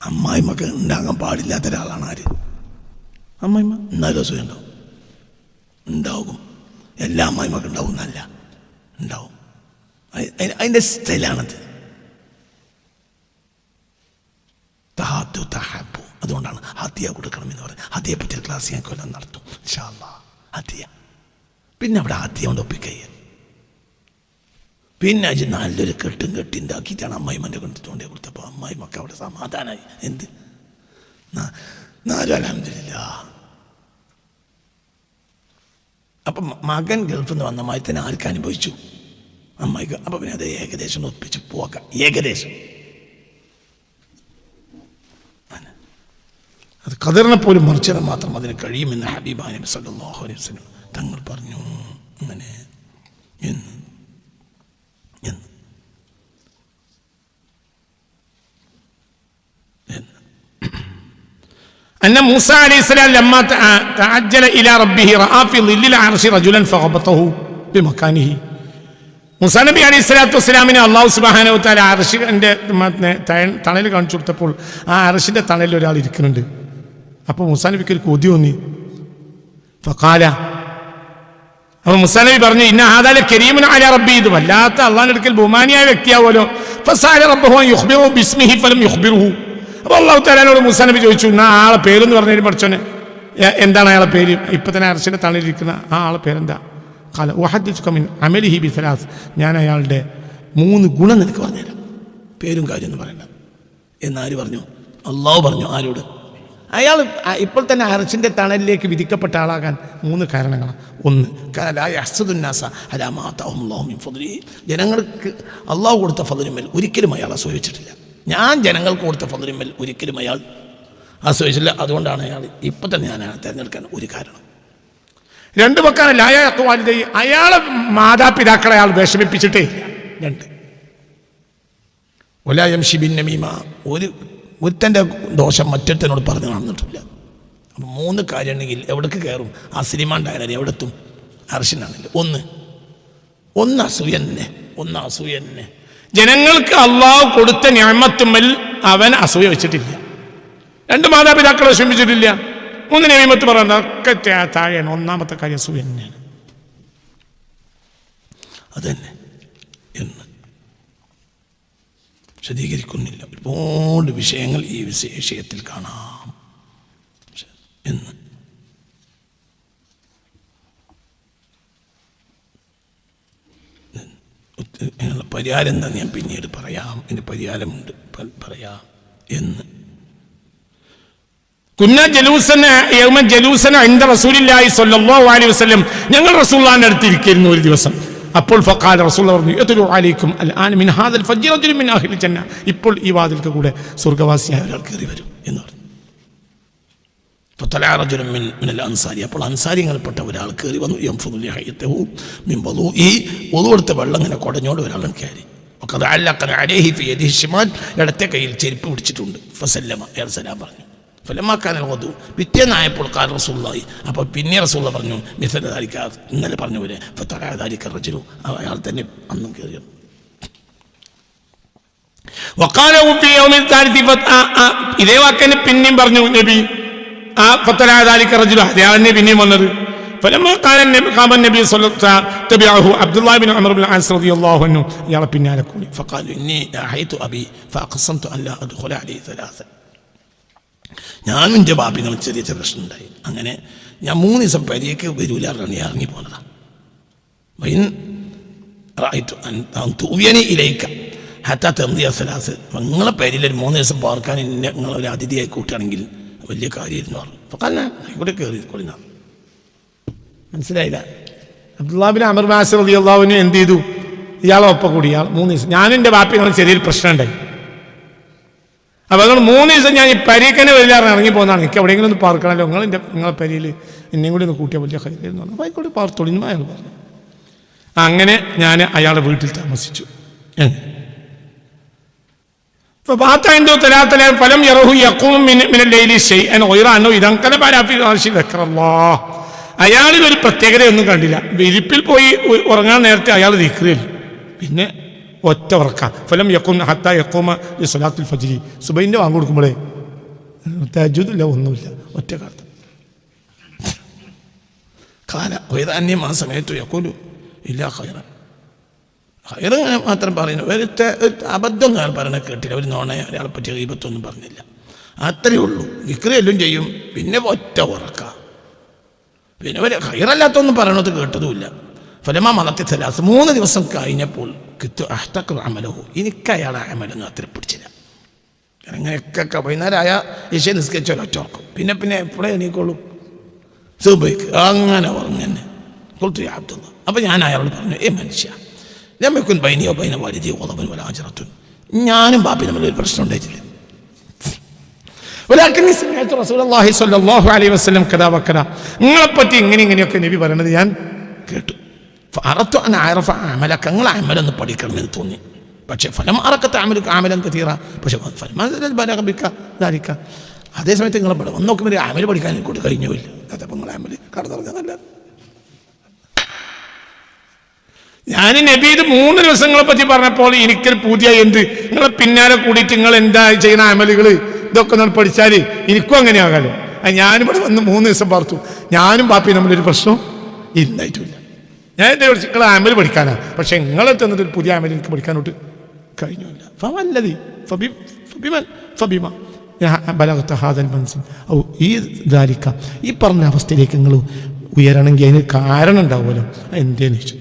അമ്മായി മക്ക ഉണ്ടാകാൻ പാടില്ലാത്ത ഒരാളാണ് ആര് അമ്മായിമ്മ എന്നാലും അസൂയ ഉണ്ടാവും എല്ലാ അമ്മായിമ്മക്ക് ഉണ്ടാവും എന്നല്ല ഉണ്ടാവും അതിൻ്റെ സ്റ്റൈലാണത് അതുകൊണ്ടാണ് ഹദിയ കൊടുക്കണം എന്ന് പറയുന്നത് ഹദിയെ പറ്റിയ ക്ലാസ് ഞാൻ കൊല്ലം നടത്തും ഇൻഷാ അല്ലാഹ് ഹദിയ പിന്നെ അവിടെ ഹദിയ കൊണ്ട് ഒപ്പിക്കയ്യ പിന്നെ അത് നല്ലൊരു കെട്ടി ഉണ്ടാക്കിയിട്ടാണ് അമ്മായിമ്മൻ്റെ കൊണ്ടിട്ടുകൊണ്ടേ കൊടുത്തപ്പോൾ അമ്മായിമ്മക്ക് അവിടെ സമാധാനമായി എന്ത് നാലും അൽഹംദുലില്ലാഹ് അപ്പം മകൻ ഗൾഫിൽ നിന്ന് വന്ന മാതിരി തന്നെ ആർക്ക് അനുഭവിച്ചു അമ്മായിക്ക് അപ്പം പിന്നെ അത് ഏകദേശം ഒപ്പിച്ച് പോക്കാം ഏകദേശം അത് ഖദറിനെ പോലും മറിച്ചിടാൻ മാത്രം അതിന് കഴിയുമെന്ന് ഹബീബാ നബി സല്ലല്ലാഹു അലൈഹി വസല്ലം തങ്ങൾ പറഞ്ഞു അങ്ങനെ أن موسى عليه السلام لما تعجل إلى ربه رأى في ظل العرش رجلا فغبطه بمكانه മൂസാ നബി അലൈഹി സ്വലാത്തു വസ്സലാമിനെ അല്ലാഹു സുബ്ഹാനഹു വ തആല അർശിന്റെ തണൽ കാണിച്ചു കൊടുത്തപ്പോൾ ആ അർശിന്റെ തണലിൽ ഒരാൾ ഇരിക്കുന്നുണ്ട്. അപ്പോൾ മൂസാ നബിക്ക് ഒരു കൊതി തോന്നി. ഫഖാല, അപ്പോൾ മൂസാ നബി പറഞ്ഞു, ഇന്ന ഹാദാ ലകരീമുൻ അലാ റബ്ബി, ഇത് വല്ലാത്ത അള്ളാഹുവിന്റെ അടുക്കൽ ബഹുമാനിയായ വ്യക്തിയാവുമല്ലോ. ഫസഅല റബ്ബഹു അൻ യുഖ്ബിറഹു ബിസ്മിഹി ഫലം യുഖ്ബിറുഹു. അപ്പോൾ അല്ലാഹു തആലയോട് മൂസാ നബി ചോദിച്ചു, എന്നാ ആളെ പേരെന്ന് പറഞ്ഞു പഠിച്ചോനെ, എന്താണ് അയാളെ പേര്? ഇപ്പം തന്നെ അർശിന്റെ തണലിരിക്കുന്ന ആ ആളെ പേരെന്താ? ഖാല വഹദ്ദിസുക മിൻ അമലിഹി ബിസലാസ്, ഞാൻ അയാളുടെ 3 ഗുണം നിനക്ക് പറഞ്ഞുതരാം, പേരും കാര്യമൊന്നും പറയണ്ട എന്നാര് പറഞ്ഞു? അള്ളാഹു പറഞ്ഞു. ആരോട്? അയാൾ ഇപ്പോൾ തന്നെ അർശിന്റെ തണലിലേക്ക് വിധിക്കപ്പെട്ട ആളാകാൻ 3 കാരണങ്ങളാണ്. ഒന്ന്, ജനങ്ങൾക്ക് അള്ളാഹു കൊടുത്ത ഫദ്ലിന്മേൽ ഒരിക്കലും അയാൾ അസൂയിച്ചിട്ടില്ല. ഞാൻ ജനങ്ങൾക്ക് കൊടുത്ത ഫദ്ലിന്മേൽ ഒരിക്കലും അയാൾ ആസ്വദിച്ചില്ല. അതുകൊണ്ടാണ് അയാൾ ഇപ്പം തന്നെ ഞാൻ അയാളെ തിരഞ്ഞെടുക്കാൻ ഒരു കാരണം. 2 വെക്കാനല്ല, അയാളെ മാതാപിതാക്കളെ അയാൾ വിഷമിപ്പിച്ചിട്ടേ ഇല്ല. 2, ഒലായംഷിബിൻ നമീമ, ഒരുത്തൻ്റെ ദോഷം മറ്റൊരുത്തനോട് പറഞ്ഞു നടന്നിട്ടില്ല. അപ്പം 3 കാര്യം ഉണ്ടെങ്കിൽ എവിടേക്ക് കയറും? ആ സിനിമ ഉണ്ടായാലും എവിടെത്തും? അർശിനാണല്ലോ. ഒന്ന് അസൂയ തന്നെ. ജനങ്ങൾക്ക് അള്ളാഹു കൊടുത്ത നിഅമത്തുമ്മൽ അവൻ അസൂയ വെച്ചിട്ടില്ല. 2 മാതാപിതാക്കളെ വിഷമിപ്പിച്ചിട്ടില്ല. 3 നിയമത്ത് പറയുന്നത് ഒക്കെ താഴെയാണ്. 1-ാമത്തെ കാര്യം അസൂയ തന്നെയാണ്. അതന്നെ എന്ന് വിശദീകരിക്കുന്നില്ല. ഒരുപാട് വിഷയങ്ങൾ ഈ വിഷയത്തിൽ കാണാം എന്ന്. അതിനുള്ള പരിഹാരം എന്താണെന്ന് ഞാൻ പിന്നീട് പറയാം. എൻ്റെ പരിഹാരമുണ്ട്, പറയാം എന്ന്. ഞങ്ങൾ റസൂലുള്ളാഹിന്റെ അടുത്ത് ഇരിക്കുന്നു ഒരു ദിവസം. അപ്പോൾ ഫഖാല, റസൂലുള്ളാഹി പറഞ്ഞു, യത്ലു അലൈക്കും അൽആന മിൻ ഹാദൽ ഫജ്ർ റജുലുൻ മിൻ അഹ്ലിൽ ജന്ന, ഇപ്പോൾ ഈ വാതിൽക്ക് കൂടെ സ്വർഗ്ഗവാസിയായ ഒരാൾ കയറി വരും എന്ന് പറഞ്ഞു. ഫതല റജുലുൻ മിനൽ അൻസാരി, അപ്പോൾ അൻസാരികളിൽപ്പെട്ട ഒരാൾ കയറി വന്നു. യംഫുദു ലിഹയതഹു മിൻ വളുഇ, വളുഎടുത്ത വെള്ളം ഇങ്ങനെ കുടഞ്ഞോണ്ട് ഒരാൾ കയറി. വഖദ അല്ലഖന അലൈഹി ഫി യദിഹി ശിമാൽ, ഇടത്തെ കയ്യിൽ ചെരുപ്പ് പിടിച്ചിട്ടുണ്ട്. ഫസല്ലമ, അയാൾ സലാം പറഞ്ഞു. ഫലമാക്കാൻ വധു, പിറ്റേന്നായപ്പോൾ കാൽ റസൂലുള്ളാഹി, അപ്പോൾ പിന്നെ റസൂലുള്ളാഹി പറഞ്ഞു, മിഥല ദാലിക, ഇന്നലെ പറഞ്ഞ പോലെ, ഫതല ദാലിക റജുലു, അയാൾ തന്നെ അന്നും കയറിയത്. വഖാല ഫി യൗമിൽ താലിതി, ഇതേ വാക്കന്നെ പിന്നെയും പറഞ്ഞു നബി. ആ ഫതല ദാലിക റജുലു, അയാളെന്നെ പിന്നെയും വന്നത്. ഫലമാ ഖാല നബി സല്ലല്ലാഹു അലൈഹി വസല്ലം തബിഅഹു അബ്ദുല്ലാഹി ബിൻ ഉമർ ബിൻ ആസ് റളിയല്ലാഹു അൻഹു, ഇയാളെ പിന്നാലെ കൂടി. ഫഖാല ഇന്നി അഹൈതു അബി ഫഅഖസംതു അൻ ലാ അദ്ഖുല അലൈഹി സലാസ, ഞാനും എൻ്റെ ബാപ്പിന് ചെറിയ പ്രശ്നം ഉണ്ടായി. അങ്ങനെ ഞാൻ 3 ദിവസം പരിയൊക്കെ വരൂല പറഞ്ഞ് ഇറങ്ങി പോന്നതാണ്. നിങ്ങളെ പേരിൽ ഒരു 3 ദിവസം പാർക്കാൻ നിങ്ങളൊരു അതിഥിയായി കൂട്ടുകയാണെങ്കിൽ വലിയ കാര്യമായിരുന്നു പറഞ്ഞു. അപ്പോൾ കാരണം ഇവിടെ കയറി കൊള്ളിനാ മനസ്സിലായില്ല. അബ്ദുല്ലാഹിബ്നു അംർ ഇബ്നു ആസ് റളിയല്ലാഹു അൻഹു എന്ത് ചെയ്തു? ഇയാളെ ഒപ്പം കൂടി. ഇയാൾ 3 ദിവസം, ഞാനും എൻ്റെ ബാപ്പയും ഞങ്ങൾ ചെറിയൊരു പ്രശ്നം ഉണ്ടായി. അപ്പോൾ അതുകൊണ്ട് 3 ദിവസം ഞാൻ ഈ പരീക്കനെ വരില്ലാതെ ഇറങ്ങി പോകുന്നതാണ്. എനിക്ക് എവിടെയെങ്കിലും ഒന്ന് പാർക്കണമല്ലോ, നിങ്ങളെ പരിയിൽ എന്നെയും കൂടി ഒന്ന് കൂട്ടിയാൽ വലിയ കാര്യമായിരുന്നു പറഞ്ഞു. അപ്പോൾ ആയിക്കോട്ടെ പാർത്തോളിന്ന് അയാൾ പറഞ്ഞു. അങ്ങനെ ഞാൻ അയാളുടെ വീട്ടിൽ താമസിച്ചു. ഫലം അയാളിൽ ഒരു പ്രത്യേകതയൊന്നും കണ്ടില്ല. വിരിപ്പിൽ പോയി ഉറങ്ങാൻ നേരത്തെ അയാൾ ദിക്റില്ല, പിന്നെ ഒറ്റ ഉറക്കാം. ഫലം യഖൂം ഹത്താ യഖൂമ ലിസ്വലാത്തുൽ ഫജ്രി, സുബഹിന്റെ വാങ്ങ് കൊടുക്കുമ്പോഴേ തഹജ്ജുദില്ല, ഒന്നുമില്ല, ഒറ്റ കാലത്ത്. അന്യം ആ സമയത്ത് യഖൂലു ഇല്ല ഖൈറ, ഖൈർ മാത്രം പറയുന്നു. ഒരു അബദ്ധം ഞാൻ പറയണ കേട്ടില്ല, ഒരു നോണ ഒരാളെ പറ്റി ഗീബത്തൊന്നും പറഞ്ഞില്ല, അത്രയേ ഉള്ളൂ. ദിക്റ് എല്ലാം ചെയ്യും, പിന്നെ ഒറ്റ ഉറക്കാം, പിന്നെ ഒരു ഖൈറല്ലാത്തൊന്നും പറയണത് കേട്ടതുമില്ല. ഫലമാ മലത്തി സലാസ് 3 ദിവസം കഴിഞ്ഞപ്പോൾ അമലഹു, എനിക്ക് അയാളെ അമലൊന്നും അത്ര പിടിച്ചില്ല. അങ്ങനെയൊക്കെ വൈകുന്നേരമായ ഈശ നിസ്കരിച്ചോ ഒറ്റ ഉറക്കും, പിന്നെ എപ്പോഴേ എണീക്കുള്ളൂ സുബൈക്ക്, അങ്ങനെ ഉറങ്ങനെ കൊളുത്തു അബ്ദുള്ള. അപ്പം ഞാൻ അയാളോട് പറഞ്ഞു, മനുഷ്യ ഞമ്മക്കും ബൈനിയോ ബൈന വാലിദി ഓതവൻ വല ആജറത്തുൻ, ഞാനും ബാപ്പി തമ്മിൽ ഒരു പ്രശ്നം ഉണ്ടായിട്ടില്ല. നിങ്ങളെപ്പറ്റി ഇങ്ങനെയൊക്കെ നബി പറയണത് ഞാൻ കേട്ടു. അമലൊന്ന് പഠിക്കണമെന്ന് തോന്നി. പക്ഷെ ഫലം അറക്കത്തെ അമലം തീറ, പക്ഷെ അതേസമയത്ത് നിങ്ങൾ വന്ന് നോക്കുമ്പോൾ അമല് പഠിക്കാൻ കൊണ്ട് കഴിഞ്ഞില്ല. അതപ്പോൾ നിങ്ങളെ അമല് കടന്നിറങ്ങാനല്ല. ഞാൻ നബി ഇത് 3 ദിവസങ്ങളെ പറ്റി പറഞ്ഞപ്പോൾ എനിക്കൊരു പുതിയ എന്ത്, നിങ്ങളെ പിന്നാലെ കൂടിയിട്ട് നിങ്ങൾ എന്താ ചെയ്യുന്ന അമലുകൾ ഇതൊക്കെ നമ്മൾ പഠിച്ചാൽ എനിക്കും അങ്ങനെ ആകാലോ. ഞാനിവിടെ വന്ന് 3 ദിവസം പാർത്തു, ഞാനും ബാപ്പയും തമ്മിലൊരു പ്രശ്നം ഇല്ലായിട്ടില്ല. ഞാൻ എന്താ പഠിച്ചു, നിങ്ങളെ അമല് പഠിക്കാനാണ്, പക്ഷെ നിങ്ങളെ തന്നിട്ട് പുതിയ അമല് എനിക്ക് പഠിക്കാനോട്ട് കഴിഞ്ഞില്ല. ഈ പറഞ്ഞ അവസ്ഥയിലേക്ക് നിങ്ങൾ ഉയരണമെങ്കിൽ അതിന് കാരണം ഉണ്ടാവുമല്ലോ, എന്തേന്ന് ചോദിച്ചു.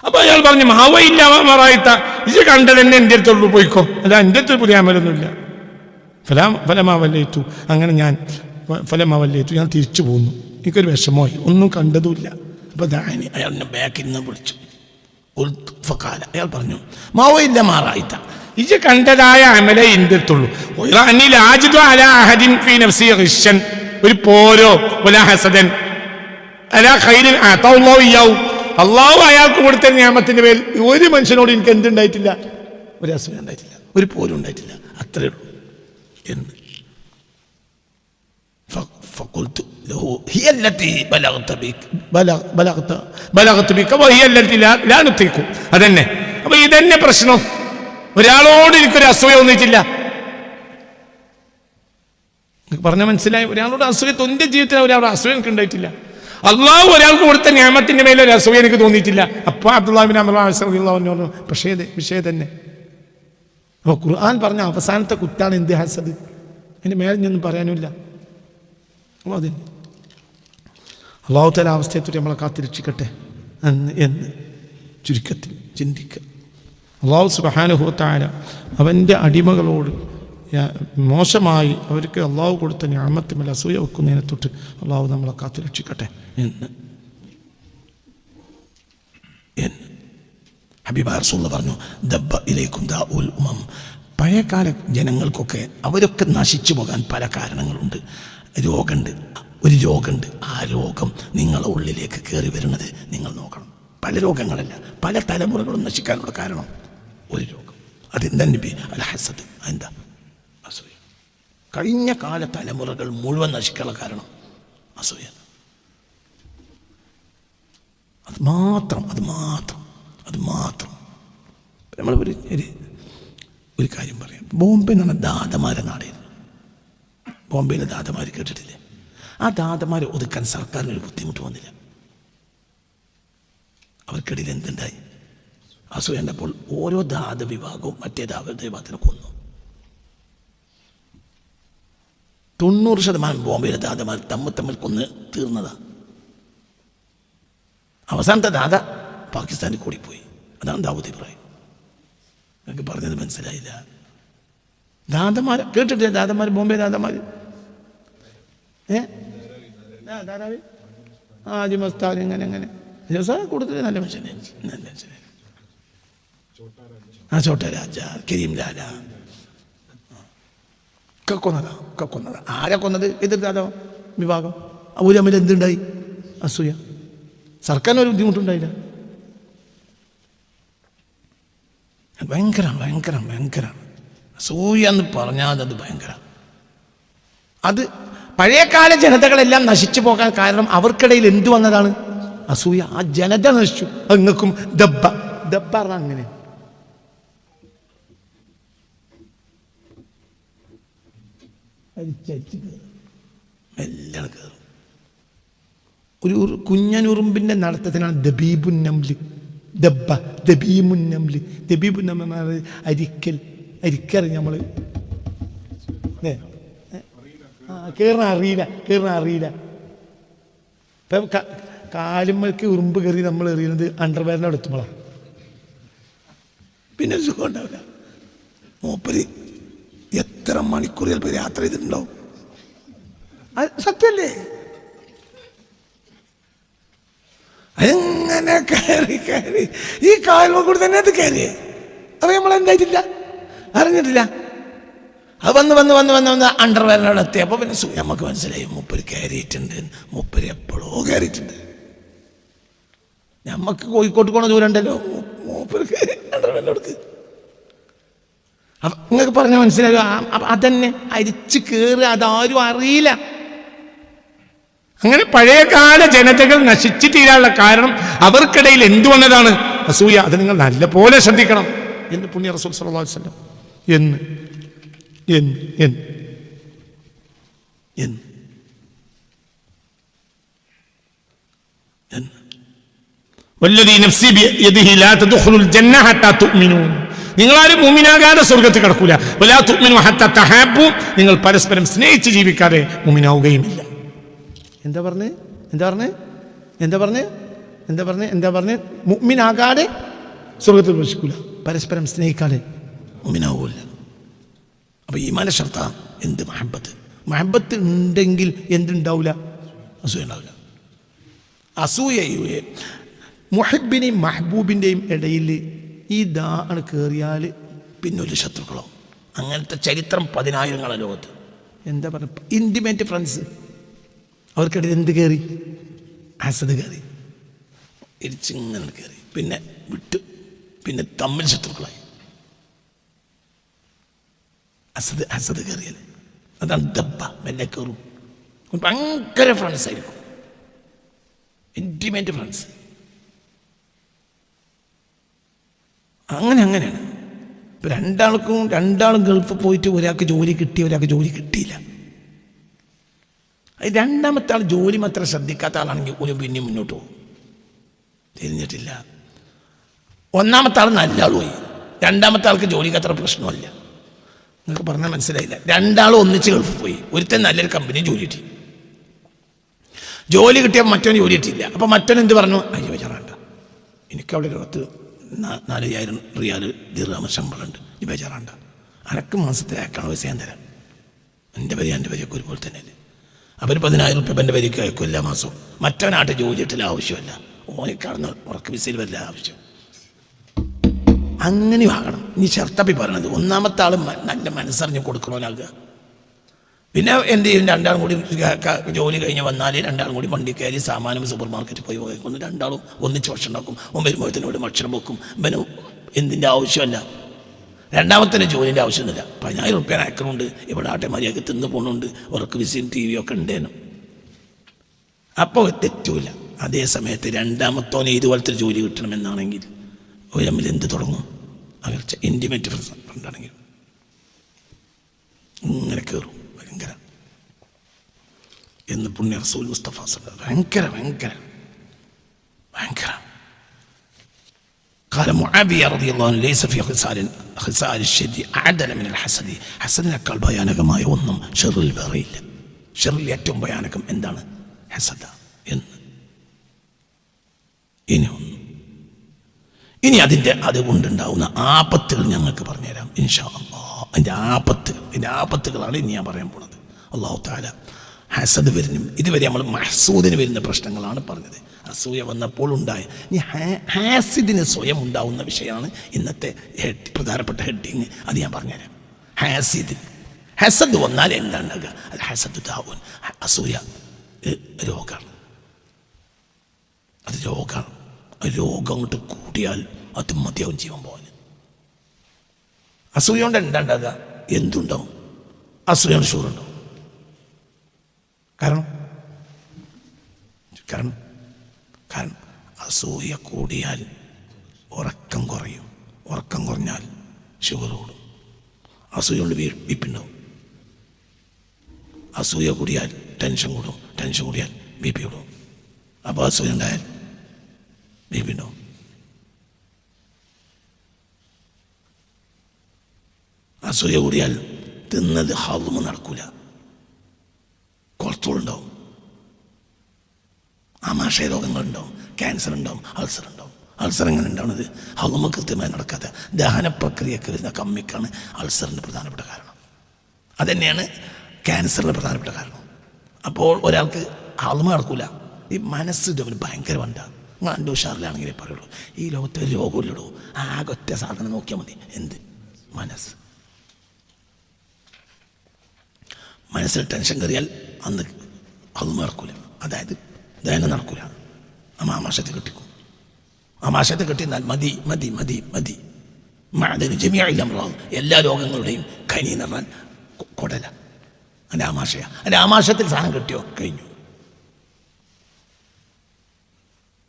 അപ്പൊ അയാൾ പറഞ്ഞു, മാവയില്ല മറായിത്ത, ഇത് കണ്ടതെന്നെ എൻ്റെ അടുത്തുള്ളൂ, പോയിക്കോ, അല്ല എൻ്റെ അടുത്ത് പുതിയ അമലൊന്നുമില്ല. ഫലമാവല്ലേത്തു, അങ്ങനെ ഞാൻ ഫലമാവല്ലേത്തു, ഞാൻ തിരിച്ചു പോന്നു, എനിക്കൊരു വിഷമമായി, ഒന്നും കണ്ടതുമില്ല. അപ്പൊ ദാനി അയാളിനെ ബാക്കിൽ നിന്ന് വിളിച്ചു. അയാൾ പറഞ്ഞു, മാവയില്ല മാറായിത്ത, ഇത് കണ്ടതായ അമലേ എൻ്റെ അടുത്തുള്ളൂ. ഒരു പോരോ ഹസദൻ അലാ ഖൈരിൻ അതാല്ലാഹു ഇയ്യാഹു, അള്ളാഹു അയാൾക്ക് കൊടുത്ത നിയമത്തിന്റെ പേരിൽ ഒരു മനുഷ്യനോട് എനിക്ക് എന്തുണ്ടായിട്ടില്ല, ഒരു അസൂയ ഉണ്ടായിട്ടില്ല, ഒരു പോരും ഉണ്ടായിട്ടില്ല, അത്രേ ഉള്ളൂ എന്ന്. അതന്നെ. അപ്പൊ ഇതന്നെ പ്രശ്നം, ഒരാളോട് എനിക്കൊരു അസൂയ ഒന്നിച്ചില്ല. പറഞ്ഞ മനസ്സിലായി? ഒരാളോട് അസൂയ എന്റെ ജീവിതത്തിൽ ഒരാളുടെ അസൂയ എനിക്ക് ഉണ്ടായിട്ടില്ല. അള്ളാഹു ഒരാൾക്ക് കൊടുത്ത നിയമത്തിന്റെ മേലെ ഒരു അസൂയ എനിക്ക് തോന്നിയിട്ടില്ല. അപ്പൊ അബ്ദുല്ലാഹിബ്നു അംർ റളിയല്ലാഹു വിഷയം തന്നെ. അപ്പൊ ഖുർആൻ പറഞ്ഞ അവസാനത്തെ കുറ്റാണ് എന്ത്, ഹസദ്. അതിന്റെ മേലെ ഒന്നും പറയാനുമില്ല. അപ്പോൾ അതിന് അള്ളാഹു തആല അവസ്ഥയെത്തൊട്ട് നമ്മളെ കാത്തിരക്ഷിക്കട്ടെ എന്ന് ചുരുക്കത്തിൽ ചിന്തിക്കുക. അള്ളാഹു സുബ്ഹാനഹു വ തആല അവൻ്റെ അടിമകളോട് മോശമായി അവർക്ക് അള്ളാഹു കൊടുത്ത നിഅമത്തുമേൽ അസൂയ വെക്കുന്നതിനെ തൊട്ട് അള്ളാഹു നമ്മളെ കാത്തുരക്ഷിക്കട്ടെ എന്ന് ഹബീബ് റസൂലുള്ളാഹി പറഞ്ഞു, ദബ്ബ ഇലൈക്കും ദാഉൽ ഉമം, പഴയകാല ജനങ്ങൾക്കൊക്കെ അവരൊക്കെ നശിച്ചു പോകാൻ പല കാരണങ്ങളുണ്ട്. ഒരു രോഗമുണ്ട്. ആ രോഗം നിങ്ങളുടെ ഉള്ളിലേക്ക് കയറി വരുന്നത് നിങ്ങൾ നോക്കണം. പല രോഗങ്ങളല്ല, പല തലമുറകളും നശിക്കാനുള്ള കാരണം ഒരു രോഗം. അതെന്താ നബി? അൽ ഹസദ്. എന്താ? അസൂയ. കഴിഞ്ഞ കാല തലമുറകൾ മുഴുവൻ നശിക്കാനുള്ള കാരണം അസൂയ. അത് മാത്രം നമ്മൾ ഒരു കാര്യം പറയാം. ബോംബെ എന്ന് പറഞ്ഞാൽ ദാദമാരെ നാടായിരുന്നു. ബോംബെയിലെ ദാദമാർ കേട്ടിട്ടില്ലേ? ആ ദാദമാരെ ഒതുക്കാൻ സർക്കാരിനൊരു ബുദ്ധിമുട്ട് വന്നില്ല. അവർക്കിടയിൽ എന്തുണ്ടായി? അസൂയണ്ടപ്പോൾ ഓരോ ദാദ വിഭാഗവും മറ്റേ വിഭാഗത്തിനെ കൊന്നു. 90% ബോംബെയിലെ ദാദമാർ തമ്മിൽ കൊന്ന് തീർന്നതാ. അവസാനത്തെ ദാദ പാകിസ്ഥാനിൽ കൂടിപ്പോയി. അതാണ് ദാവൂദ് ഇബ്രാഹിം. എനിക്ക് പറഞ്ഞത് മനസ്സിലായില്ല. ദാദമാർ കേട്ടിട്ടില്ല? ദാദമാർ, ബോംബെ ദാദമാർ, ധാരാവി, ഹാജി മസ്താൻ, ഇങ്ങനെ അങ്ങനെ കൊടുത്തിട്ട് നല്ല മനുഷ്യനെ, നല്ല മനുഷ്യനെ. ചോട്ട രാജ, കരീം ലാല ഒക്കെ കൊന്നതാ. ആരാ കൊന്നത്? എതിർ ദാദാ വിഭാഗം. അവർ തമ്മിൽ എന്തുണ്ടായി? അസൂയ. സർക്കാരിന് ഒരു ബുദ്ധിമുട്ടുണ്ടായില്ല. ഭയങ്കര അസൂയ എന്ന് പറഞ്ഞാൽ അത് ഭയങ്കര. അത് പഴയകാല ജനതകളെല്ലാം നശിച്ചു പോകാൻ കാരണം അവർക്കിടയിൽ എന്തു വന്നതാണ്? അസൂയ. ആ ജനത നശിച്ചു. അങ്ങക്കും ദബ്ബ പറഞ്ഞ അങ്ങനെ. എല്ലാം കയറും. ഒരു കുഞ്ഞനുറുമ്പിന്റെ നടത്തത്തിനാണ് ദബീബുൻ നംല്. ദബീമുൻ നംല്. ദബീബുൻ നംല് അരിക്കറി നമ്മൾ കയറുന്ന അറിയില്ല. ഇപ്പം കാലുമ്മക്ക് ഉറുമ്പ് കയറി നമ്മൾ എറിയുന്നത് അണ്ടർവെയറിൻ്റെ അടുത്തുമ്പോഴാണ്. പിന്നെ സുഖം ഉണ്ടാവില്ല. മൂപ്പര് എത്ര മണിക്കൂർ ചിലപ്പോൾ യാത്ര ചെയ്തിട്ടുണ്ടാവും. സത്യല്ലേ? അങ്ങനെ കയറി ഈ കാലുമ്മ കൂടി തന്നെ അത് കയറിയേ. അത് നമ്മളെന്തായിട്ടില്ല, അറിഞ്ഞിട്ടില്ല. അത് വന്ന് അണ്ടർവെയറിനോട് എത്തിയപ്പോൾ പിന്നെ നമുക്ക് മനസ്സിലായി മൂപ്പര് കയറിയിട്ടുണ്ട്. മൂപ്പര് എപ്പോഴോ കയറിയിട്ടുണ്ട്. നമുക്ക് കോഴിക്കോട്ട് പോണ ദൂരം ഉണ്ടല്ലോ, മൂപ്പര് കയറി അണ്ടർവെയറിനോടക്ക്. അപ്പം നിങ്ങൾക്ക് പറഞ്ഞാൽ മനസ്സിലാകും. അതന്നെ അരിച്ച് കയറുക, അതാരും അറിയില്ല. അങ്ങനെ പഴയകാല ജനതകൾ നശിച്ചു തീരാനുള്ള കാരണം അവർക്കിടയിൽ എന്തു വന്നതാണ്? അസൂയ. അത് നിങ്ങൾ നല്ല പോലെ ശ്രദ്ധിക്കണം എന്ന് പുണ്യ റസൂൽ സല്ലല്ലാഹു അലൈഹി വസല്ലം എന്ന് വല്ലദീ നഫ്സി ബിയദിഹി ലാ തദ്ഖുലുൽ ജന്ന ഹത്താ തുഅ്മിനൂ. നിങ്ങളാരും മുഅ്മിനാകാതെ സ്വർഗ്ഗത്തിൽ കടക്കൂല. വലാ തുഅ്മിനൂ ഹത്താ തഹാബ്ബു. നിങ്ങൾ പരസ്പരം സ്നേഹിച്ച് ജീവിക്കാതെ മുഅ്മിനാവുകയുമില്ല. എന്താ പറഞ്ഞേ? മുഅ്മിനാകാതെ സ്വർഗ്ഗത്തിൽ പ്രവേശിക്കൂല, പരസ്പരം സ്നേഹിക്കാതെ മുഅ്മിനാവൂല. അപ്പൊ ഈമാന്റെ ഷർത്ത എന്ത്? മഹബത്ത് ഉണ്ടെങ്കിൽ എന്തുണ്ടാവില്ല? അസൂയ ഉണ്ടാവില്ല. അസൂയയെ മുഹബ്ബിനെയും മഹബൂബിൻ്റെയും ഇടയിൽ ഈ ആണ് കയറിയാൽ പിന്നെ ഒരു ശത്രുക്കളോ. അങ്ങനത്തെ ചരിത്രം 10,000 ലോകത്ത്. എന്താ പറയുക? ഇൻറ്റിമേറ്റ് ഫ്രണ്ട്സ്, അവർക്കിടയിൽ എന്ത് കയറി? ഹസദ് കയറി, ഇരിച്ചിങ്ങനെ കയറി, പിന്നെ വിട്ടു, പിന്നെ തമ്മിൽ ശത്രുക്കളായി. ഹസദ് കയറിയാൽ അതാണ് ദബ്ബ. മെല്ലെ കയറും. ഭയങ്കര ഫ്രണ്ട്സ് ആയിരിക്കും, ഇൻറ്റിമേറ്റ് ഫ്രണ്ട്സ്. അങ്ങനെയാണ്. ഇപ്പം രണ്ടാളും ഗൾഫിൽ പോയിട്ട് ഒരാൾക്ക് ജോലി കിട്ടി, ഒരാൾക്ക് ജോലി കിട്ടിയില്ല. രണ്ടാമത്തെ ആൾ ജോലി മാത്രം ശ്രദ്ധിക്കാത്ത ആളാണെങ്കിൽ ഒരു പിന്നെ മുന്നോട്ട് പോകും, തിരിഞ്ഞിട്ടില്ല. ഒന്നാമത്തെ ആൾ നല്ല ആൾ പോയി, രണ്ടാമത്തെ ആൾക്ക് ജോലിക്ക് അത്ര പ്രശ്നമല്ല. നിങ്ങൾക്ക് പറഞ്ഞാൽ മനസ്സിലായില്ല. രണ്ടാളും ഒന്നിച്ച് ഗൾഫിൽ പോയി. ഒരുത്തൻ നല്ലൊരു കമ്പനി ജോലി കിട്ടിയപ്പോൾ മറ്റവന് ജോലി കിട്ടിയില്ല. അപ്പം മറ്റവൻ എന്ത് പറഞ്ഞു? അയ്യോ ബേജാറാണ്ട, എനിക്കവിടെ 4,000 റിയാൽ ദിർഹം ശമ്പളമുണ്ട്, ഈ ബേജാറാണ്ട. അനക്ക് മാസത്തിൽ അയക്കണം, പൈസ ഞാൻ തരാം. എൻ്റെ വരിയൊക്കെ ഒരുപോലെ തന്നെയല്ലേ. അവർ 10,000 റുപ്യ എൻ്റെ വരിക്ക് അയക്കും എല്ലാ മാസവും. മറ്റവനായിട്ട് ജോലി കിട്ടില്ല, ആവശ്യമല്ല. ഓനിക്കാണെന്ന് ഉറക്ക വിസയിൽ വരില്ല ആവശ്യം. അങ്ങനെയും ആകണം. ഇനി ഷർത്തപ്പി പറയണത് ഒന്നാമത്തെ ആൾ നല്ല മനസ്സറിഞ്ഞ് കൊടുക്കണോലാകുക. പിന്നെ എന്ത് ചെയ്യും? രണ്ടാളും കൂടി ജോലി കഴിഞ്ഞ് വന്നാൽ രണ്ടാളും കൂടി വണ്ടി കയറി സാമാനം സൂപ്പർ മാർക്കറ്റിൽ പോയി വാങ്ങിക്കുന്നു. രണ്ടാളും ഒന്നിച്ച് ഭക്ഷണം ഉണ്ടാക്കും. വരുമ്പോഴത്തേനോട് ഭക്ഷണം വെക്കും. ഇവനും എന്തിൻ്റെ ആവശ്യമല്ല. രണ്ടാമത്തെ ജോലിൻ്റെ ആവശ്യമൊന്നുമില്ല. 10,000 റുപ്യ അയക്കണുണ്ട്, ഇവിടെ ആട്ടമാരിയൊക്കെ തിന്ന് പോകുന്നുണ്ട്, ഉറക്ക വിസയും TV ഒക്കെ ഉണ്ടേനും. അപ്പോൾ തെറ്റൂല. അതേ സമയത്ത് രണ്ടാമത്തോനെ ഇതുപോലത്തെ ജോലി കിട്ടണമെന്നാണെങ്കിൽ ഒരു തമ്മിൽ എന്ത് തുടങ്ങും? അകർച്ച. ഇൻറ്റിമേറ്റ് ഫ്രണ്ടാണെങ്കിൽ ഇങ്ങനെ കയറും. ഭയങ്കര എന്ന് പുണ്യ റസൂൽ മുസ്തഫ ഭയങ്കര. قال معاوية رضي الله عنه ليس في خصال الشد أعدل من الحسد. ഹസദിനേക്കാൾ ഭയാനകമായ ഒന്നും ഷെറിൽ വേറെയില്ല. ഷെറിൽ ഏറ്റവും ഭയാനകം എന്താണ്? ഹസദ എന്ന്. ഇനി ഇനി അതുകൊണ്ടുണ്ടാവുന്ന ആപത്തുകൾ ഞങ്ങൾക്ക് പറഞ്ഞുതരാം ഇൻഷാ അല്ലാഹ്. അതിൻ്റെ ആപത്തുകളാണ് ഇനി ഞാൻ പറയാൻ പോണത്. അല്ലാഹു തആല ഹസദ് വരുന്നു. ഇതുവരെ നമ്മൾ മഹ്സൂദിന് വരുന്ന പ്രശ്നങ്ങളാണ് പറഞ്ഞത്. അസൂയ വന്നപ്പോൾ ഉണ്ടായ ഇനി ഹാസിദിന് സ്വയം ഉണ്ടാവുന്ന വിഷയമാണ് ഇന്നത്തെ പ്രധാനപ്പെട്ട ഹെഡിങ്. അത് ഞാൻ പറഞ്ഞുതരാം. ഹസദ് വന്നാൽ എന്താ ഉണ്ടാകുക? അത് ഹസദ് ദാവുൻ. അസൂയ രോഗമാണ്. അത് രോഗമാണ്. രോഗം അങ്ങോട്ട് കൂടിയാൽ അത് മതിയാവും ജീവൻ പോകാൻ. അസൂയ കൊണ്ട് എന്താ ഉണ്ടാകുക? എന്തുണ്ടാവും? അസൂയ ഷുഗറുണ്ടാവും. കാരണം അസൂയ കൂടിയാൽ ഉറക്കം കുറയും. ഉറക്കം കുറഞ്ഞാൽ ഷുഗർ കൂടും. അസൂയ കൊണ്ട് ബിപിണ്ടാവും. അസൂയ കൂടിയാൽ ടെൻഷൻ കൂടും. ടെൻഷൻ കൂടിയാൽ ബി പി കൂടും. അപ്പോൾ അസൂയ ഉണ്ടായാൽ ബി പി ഉണ്ടാവും. അസൂയ കൂടിയാൽ തിന്നത് ഹളുമ നടക്കൂല. കൊളസ്ട്രോൾ ഉണ്ടാവും. ആമാശയ രോഗങ്ങളുണ്ടാവും. ക്യാൻസർ ഉണ്ടാവും. അൾസർ ഉണ്ടാവും. അൾസർ എങ്ങനെ ഉണ്ടാവുന്നത്? ഹളുമ കൃത്യമായി നടക്കാത്ത ദഹന പ്രക്രിയക്ക് വരുന്ന കമ്മിക്കാണ് അൾസറിൻ്റെ പ്രധാനപ്പെട്ട കാരണം. അതുതന്നെയാണ് ക്യാൻസറിൻ്റെ പ്രധാനപ്പെട്ട കാരണം. അപ്പോൾ ഒരാൾക്ക് ഹളുമ നടക്കൂല. ഈ മനസ്സ് ഇതവന് ഭയങ്കര വണ്ട. നിങ്ങൾ എൻ്റെ ഉഷാറിലാണെങ്കിലേ പറയുള്ളൂ. ഈ ലോകത്തെ ഒരു രോഗമില്ലടോ. ആകെ ഒറ്റ സാധനം നോക്കിയാൽ മതി. എന്ത്? മനസ്സ്. മനസ്സിൽ ടെൻഷൻ കയറിയാൽ അന്ന് ഹളുമ നടക്കൂല. അതായത് ദഹനം നടക്കൂല. ആമാശയത്തെ കെട്ടിക്കും. ആമാശയത്തെ കെട്ടിയെന്നാൽ മതി മതി മതി മതി മഅദനു ജമീഇൽ അംറാദ്. എല്ലാ രോഗങ്ങളുടെയും ഖനി എന്ന് പറഞ്ഞാൽ കുടല. അതിൻ്റെ ആമാശയ. അതിൻ്റെ ആമാശയത്തിൽ സാധനം കെട്ടിയോ കഴിഞ്ഞു.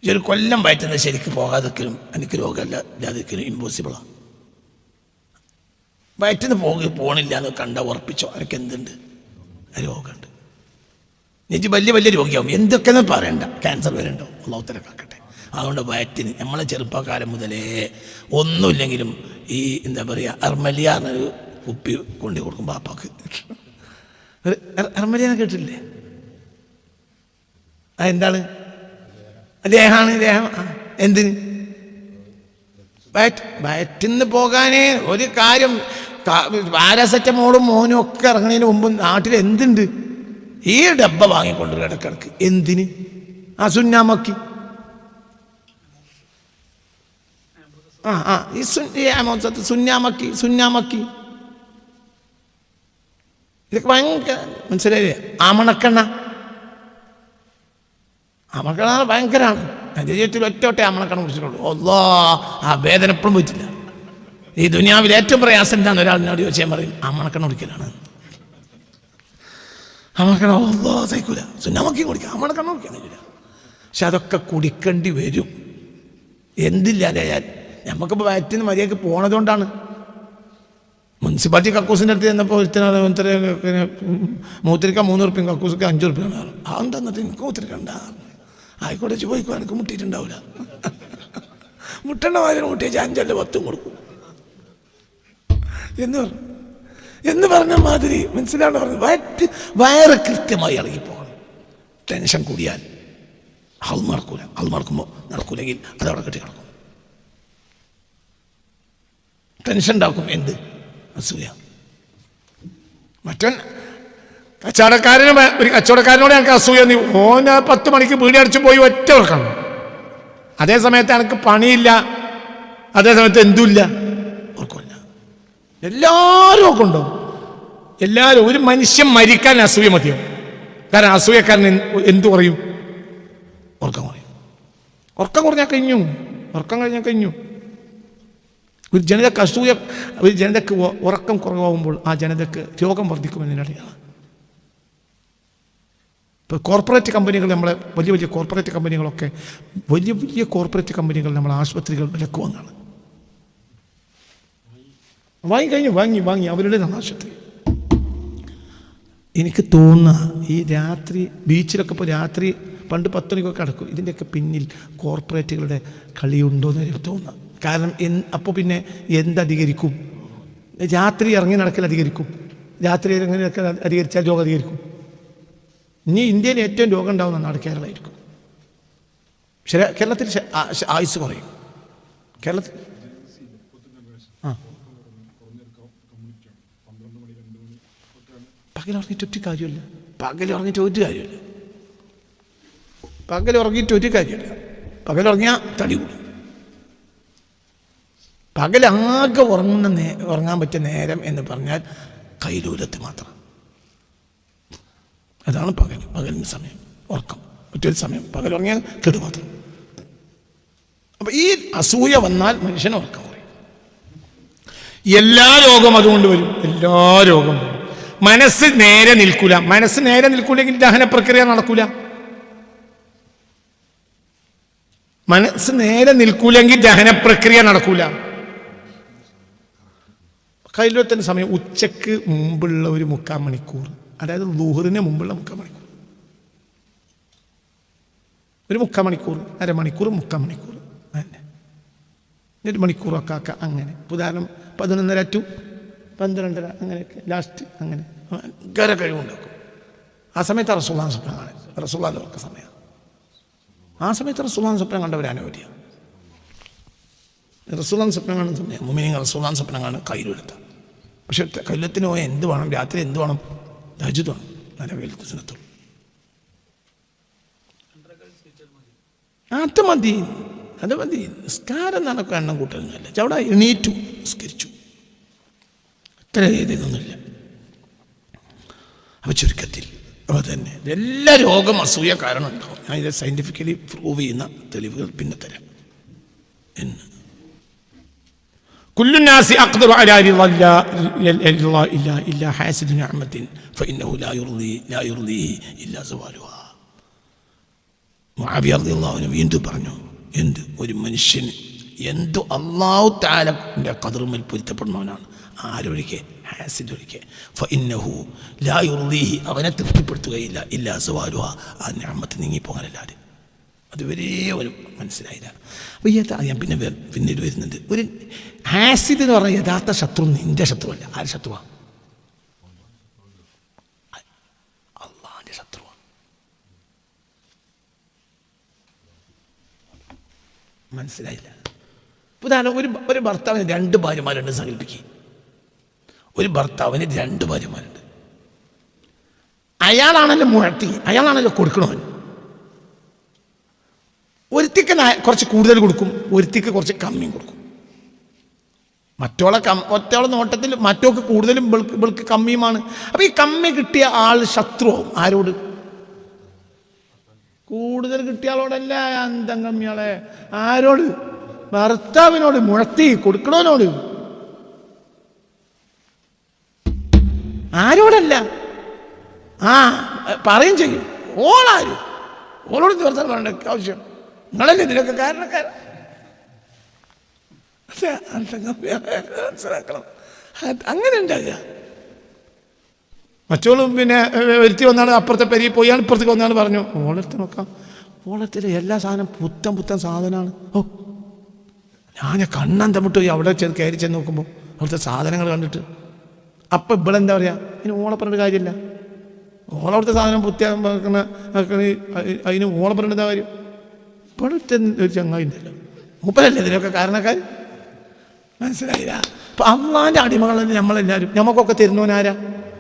ഒരു കൊല്ലം വയറ്റുന്നത് ശരിക്ക് പോകാതിരിക്കലും എനിക്ക് രോഗമല്ല ഇല്ലാതിരിക്കലും ഇമ്പോസിബിളാണ്. വയറ്റിന്ന് പോകണില്ല എന്ന് കണ്ട ഉറപ്പിച്ചോ എനിക്ക് എന്തുണ്ട്? രോഗമുണ്ട്. എനിക്ക് വലിയ വലിയ രോഗിയാവും. എന്തൊക്കെയെന്ന് പറയണ്ട. ക്യാൻസർ വരെ ഉണ്ടാവും. അല്ലാഹു തആല കാക്കട്ടെ. അതുകൊണ്ട് വയറ്റിന് നമ്മളെ ചെറുപ്പക്കാലം മുതലേ ഒന്നുമില്ലെങ്കിലും ഈ എന്താ പറയുക അർമലിയ എന്നൊരു കുപ്പി കൊണ്ടു കൊടുക്കും ബാപ്പാക്ക്. അർമലിയാന്ന് കേട്ടില്ലേ? അതെന്താണ്? ലേഹാണ്. ലേഹം എന്തിന്? വയറ്റിന്ന് പോകാനേ ഒരു കാര്യം. പാരാസെറ്റമോളും മോനും ഒക്കെ ഇറങ്ങുന്നതിന് മുമ്പ് നാട്ടിൽ എന്തുണ്ട്? ഈ ഡബ്ബ വാങ്ങിക്കൊണ്ടുവരും ഇടക്കിടക്ക്. എന്തിന്? ആ സുന്നാമക്കി. ഈ സുന്നാമക്കി ഇതൊക്കെ ഭയങ്കര മനസ്സിലായില്ലേ? ആമണക്കെണ്ണ ഭയങ്കരമാണ്. എൻ്റെ ജീവിതത്തിൽ ഒറ്റ ആമണക്കെണ്ണ കുടിച്ചിട്ടുള്ളൂ. അല്ലാ, ആ വേദന എപ്പോഴും പോയിട്ടില്ല. ഈ ദുനിയാവിൽ ഏറ്റവും പ്രയാസം എന്താണെന്ന് ഒരാളിനോട് ചോദിച്ചാൽ പറയും ആമണക്കെണ്ണ കുടിക്കലാണ്. ആമണക്കെണ്ണ അല്ലാ സഹിക്കൂല. സുന്നാമക്കി കുടിക്കാം. ആമണക്കെണ്ണ കുടിക്കാൻ കഴിയില്ല. പക്ഷെ അതൊക്കെ കുടിക്കേണ്ടി വരും. എന്തില്ലാതെയാൽ നമുക്കിപ്പോൾ വയറ്റിന് മര്യാദക്ക് പോണതുകൊണ്ടാണ്. മുനിസിപ്പാലിറ്റി കക്കൂസിൻ്റെ അടുത്ത് ചെന്നപ്പോൾ മൂത്തിരിക്കാൻ 3 ഉറുപ്പ്യം കക്കൂസൊക്കെ 5 ഉറുപ്പ്യാണ്. അവൻ തന്നിട്ട് എനിക്ക് മൂത്തിരിക്കണ്ട. ആയിക്കോട്ടെ ചോദിക്കും. എനിക്ക് മുട്ടിയിട്ടുണ്ടാവില്ല. മുട്ടേണ്ട മാതിരി മുട്ടിച്ച് 5 10 കൊടുക്കും എന്ന് പറഞ്ഞ മാതിരി. മനസ്സിലാണ് പറഞ്ഞത്. വയറ് കൃത്യമായി ഇളകിപ്പോകണം. ടെൻഷൻ കൂടിയാൽ ഹളുമ നടക്കൂല. ഹളുമ നടക്കൂലെങ്കിൽ അതവിടെ കെട്ടി കിടക്കും. ടെൻഷൻ ഉണ്ടാക്കും. എന്ത്? അസൂയ. മറ്റൻ ഒരു കച്ചവടക്കാരനോട് എനിക്ക് അസൂയ. ഓന് 10 മണിക്ക് വീടി അടിച്ചു പോയി ഒറ്റ ഉറക്കണം. അതേ സമയത്ത് എനിക്ക് പണിയില്ല. അതേ സമയത്ത് എന്തുമില്ല. ഉറക്കമില്ല. എല്ലാവരും ഒക്കെ ഉണ്ടോ? എല്ലാവരും. ഒരു മനുഷ്യൻ മരിക്കാൻ അസൂയ മതിയോ? കാരണം അസൂയക്കാരൻ എന്തു പറയും? ഉറക്കം കുറയും. ഉറക്കം കുറഞ്ഞാൽ കഴിഞ്ഞു. ഉറക്കം കഴിഞ്ഞാൽ കഴിഞ്ഞു. ഒരു ജനതക്ക് അസൂയ, ഒരു ജനതക്ക് ഉറക്കം കുറവാകുമ്പോൾ ആ ജനതക്ക് രോഗം വർദ്ധിക്കുമെന്നതിനറിയാണ്. ഇപ്പോൾ കോർപ്പറേറ്റ് കമ്പനികൾ, നമ്മളെ വലിയ വലിയ കോർപ്പറേറ്റ് കമ്പനികളൊക്കെ, വലിയ വലിയ കോർപ്പറേറ്റ് കമ്പനികൾ നമ്മളെ ആശുപത്രികൾ വിലക്കുവന്നാണ്. വാങ്ങി അവരുടെ ആശുപത്രി. എനിക്ക് തോന്നുക ഈ രാത്രി ബീച്ചിലൊക്കെ ഇപ്പോൾ രാത്രി പണ്ട് 10 മണിക്കൊക്കെ അടക്കും. ഇതിൻ്റെയൊക്കെ പിന്നിൽ കോർപ്പറേറ്റുകളുടെ കളിയുണ്ടോയെന്ന് എനിക്ക് തോന്നുക. കാരണം അപ്പോൾ പിന്നെ എന്തധികരിക്കും? രാത്രി ഇറങ്ങി നടക്കൽ അധികരിക്കും. രാത്രി ഇറങ്ങി നടക്കൽ അധികരിച്ചാൽ രോഗം അധികരിക്കും. ഇനി ഇന്ത്യയിൽ ഏറ്റവും രോഗം ഉണ്ടാകുന്ന നാട് കേരളമായിരിക്കും. കേരളത്തിൽ ആയുസ് കുറയും. കേരളത്തിൽ പകലുറങ്ങിയിട്ട് ഒറ്റ കാര്യമില്ല. പകലുറങ്ങിയിട്ട് ഒരു കാര്യമില്ല. പകലുറങ്ങിയിട്ട് ഒരു കാര്യമില്ല. പകലുറങ്ങിയാൽ തടി കൂടും. പകലാകെ ഉറങ്ങാൻ പറ്റിയ നേരം എന്ന് പറഞ്ഞാൽ കൈലൂലത്ത് മാത്രം. അതാണ് പകലിന് സമയം ഉറക്കം. മറ്റൊരു സമയം പകലുറങ്ങിയാൽ കേടുമാത്രം. അപ്പം ഈ അസൂയ വന്നാൽ മനുഷ്യന് ഉറക്കം കുറയും. എല്ലാ രോഗം അതുകൊണ്ട് വരും. എല്ലാ രോഗം വരും. മനസ്സ് നേരെ നിൽക്കൂല. മനസ്സ് നേരെ നിൽക്കൂലെങ്കിൽ ദഹന പ്രക്രിയ നടക്കൂല. മനസ്സ് നേരെ നിൽക്കൂലെങ്കിൽ ദഹന പ്രക്രിയ നടക്കൂല. കൈലൂലത്തിന്റെ സമയം ഉച്ചക്ക് മുമ്പുള്ള ഒരു 3/4 മണിക്കൂർ, അതായത് ളുഹറിന് മുമ്പുള്ള 3/4 മണിക്കൂർ, ഒരു 3/4 മണിക്കൂർ, അരമണിക്കൂർ, 3/4 മണിക്കൂർ, അങ്ങനെ 1 മണിക്കൂറൊക്കെ ആക്കാം. അങ്ങനെ ഉദാഹരണം 11:30 to 12:30 അങ്ങനെയൊക്കെ ലാസ്റ്റ് അങ്ങനെ ഭയങ്കര കഴിവുണ്ടാക്കും. ആ സമയത്ത് റസൂലുള്ളാഹിന്റെ സ്വപ്നം കാണാൻ, റസൂലുള്ളാഹിന്റെ ഒക്കെ സമയം. ആ സമയത്ത് റസൂലുള്ളാഹിന്റെ സ്വപ്നം കണ്ടവർ അനവധിയ. റസൂലുള്ളാഹിന്റെ സ്വപ്നം കാണുന്ന സമയം മുഅ്മിനീങ്ങൾ റസൂലുള്ളാഹിന്റെ സ്വപ്നം കാണാൻ കൈലൂലത്ത. പക്ഷെ കൈലത്തിന് പോയാൽ എന്ത് വേണം? രാത്രി എന്ത് വേണം? തഹജ്ജുദ് വേണം. നല്ല കൈലത്ത് സുന്നത്തുള്ളൂ. അത് മതി, അത് മതി. നിസ്കാരം നടക്കുക എണ്ണം കൂട്ടലൊന്നുമല്ല. അവിടെ എണീറ്റു നിസ്കരിച്ചു, അത്ര ഇതൊന്നുമില്ല. അപ്പോൾ ചുരുക്കത്തിൽ അപ്പോൾ തന്നെ എല്ലാ രോഗം അസൂയ കാരണം ഉണ്ടാവും. ഞാൻ ഇത് സയൻറ്റിഫിക്കലി പ്രൂവ് ചെയ്യുന്ന തെളിവുകൾ പിന്നെ തരാം. എന്ന് كل الناس أقدر على رضا الله إلا حاسد نعمة فإنه لا يرضيه إلا زوالها. മുആവിയ റളിയല്ലാഹു അൻഹു വീണ്ടും പറഞ്ഞു, എന്ത് ഒരു മനുഷ്യന് എന്തു അല്ലാഹു തആലയുടെ ഖദറുമേൽ പൊരുത്തപ്പെടുന്നവനാണ്. ആരൊഴികെ? ഹാസിദ് ഒഴികെ. ഫഇന്നഹു ലാ യുർദിഹി, അവനെ തൃപ്തിപ്പെടുത്തുകയില്ല ഇല്ലാ സവാലുഹ, ആ നിഅമത്ത് നീങ്ങിപ്പോകാനല്ലാതെ. അതുവരെ ഒരു മനസ്സിലായില്ല. അപ്പോൾ ഞാൻ പിന്നീട് വരുന്നുണ്ട്. ഒരു ഹാസിദ് എന്ന് പറഞ്ഞാൽ യഥാർത്ഥ ശത്രു നിന്റെ ശത്രുവല്ല. ആര് ശത്രുവാണ്? അള്ളാഹിന്റെ ശത്രുവാണ്. മനസ്സിലായില്ല. ഉദാഹരണം, ഒരു ഭർത്താവിന് 2 ഭാര്യമാരുണ്ട് സങ്കല്പിക്കുക. ഒരു ഭർത്താവിന് 2 ഭാര്യമാരുണ്ട്. അയാളാണല്ലോ മുഴത്തി, അയാളാണല്ലോ കൊടുക്കണവൻ. ഒരുത്തിക്ക് കുറച്ച് കൂടുതൽ കൊടുക്കും, ഒരുത്തിക്ക് കുറച്ച് കമ്മിയും കൊടുക്കും. ഒറ്റോളെ നോട്ടത്തിൽ മറ്റോക്ക് കൂടുതലും ഇവൾക്ക് കമ്മിയുമാണ്. അപ്പം ഈ കമ്മി കിട്ടിയ ആൾ ശത്രുവാകും. ആരോട്? കൂടുതൽ കിട്ടിയ ആളോടല്ല, അന്തം കമ്മിയാളെ. ആരോട്? ഭർത്താവിനോട്, മുഴത്തി കൊടുക്കണവനോട്. ആരോടല്ല. പറയും ചെയ്യും. ഓളാരും ഓളോട് ദിവസം പറയേണ്ട ആവശ്യം നിങ്ങളല്ലേ ഇതിനൊക്കെ കാരണക്കാരൻ. മനസ്സിലാക്കണം. അങ്ങനെ ഉണ്ടാകുക. മറ്റോളും പിന്നെ വരുത്തി വന്നാണ് അപ്പുറത്തെ പെരിയിൽ പോയാണ്, ഇപ്പുറത്തേക്ക് വന്നാണ് പറഞ്ഞു, ഓളെടുത്ത് നോക്കാം, ഓളത്തിൽ എല്ലാ സാധനം പുത്തൻ സാധനമാണ്. ഓ, ഞാൻ കണ്ണന്തം വിട്ടു അവിടെ കയറി ചെന്ന് നോക്കുമ്പോൾ അവിടുത്തെ സാധനങ്ങൾ കണ്ടിട്ട് അപ്പം ഇവളെന്താ പറയുക, ഇനി ഓളെ പറഞ്ഞിട്ട് കാര്യമില്ല. ഓളവിടുത്തെ സാധനം അതിന് ഓളെ പറഞ്ഞിട്ട് എന്താ കാര്യം? ഇപ്പോഴത്തെ ഒരു ചങ്ങായി ഉണ്ടല്ലോ, മൂപ്പരല്ലേ ഇതിനൊക്കെ കാരണക്കാർ. മനസ്സിലായില്ല. അപ്പം അള്ളാൻ്റെ അടിമകളല്ലേ നമ്മളെല്ലാവരും. നമുക്കൊക്കെ തരുന്നവനാരാ?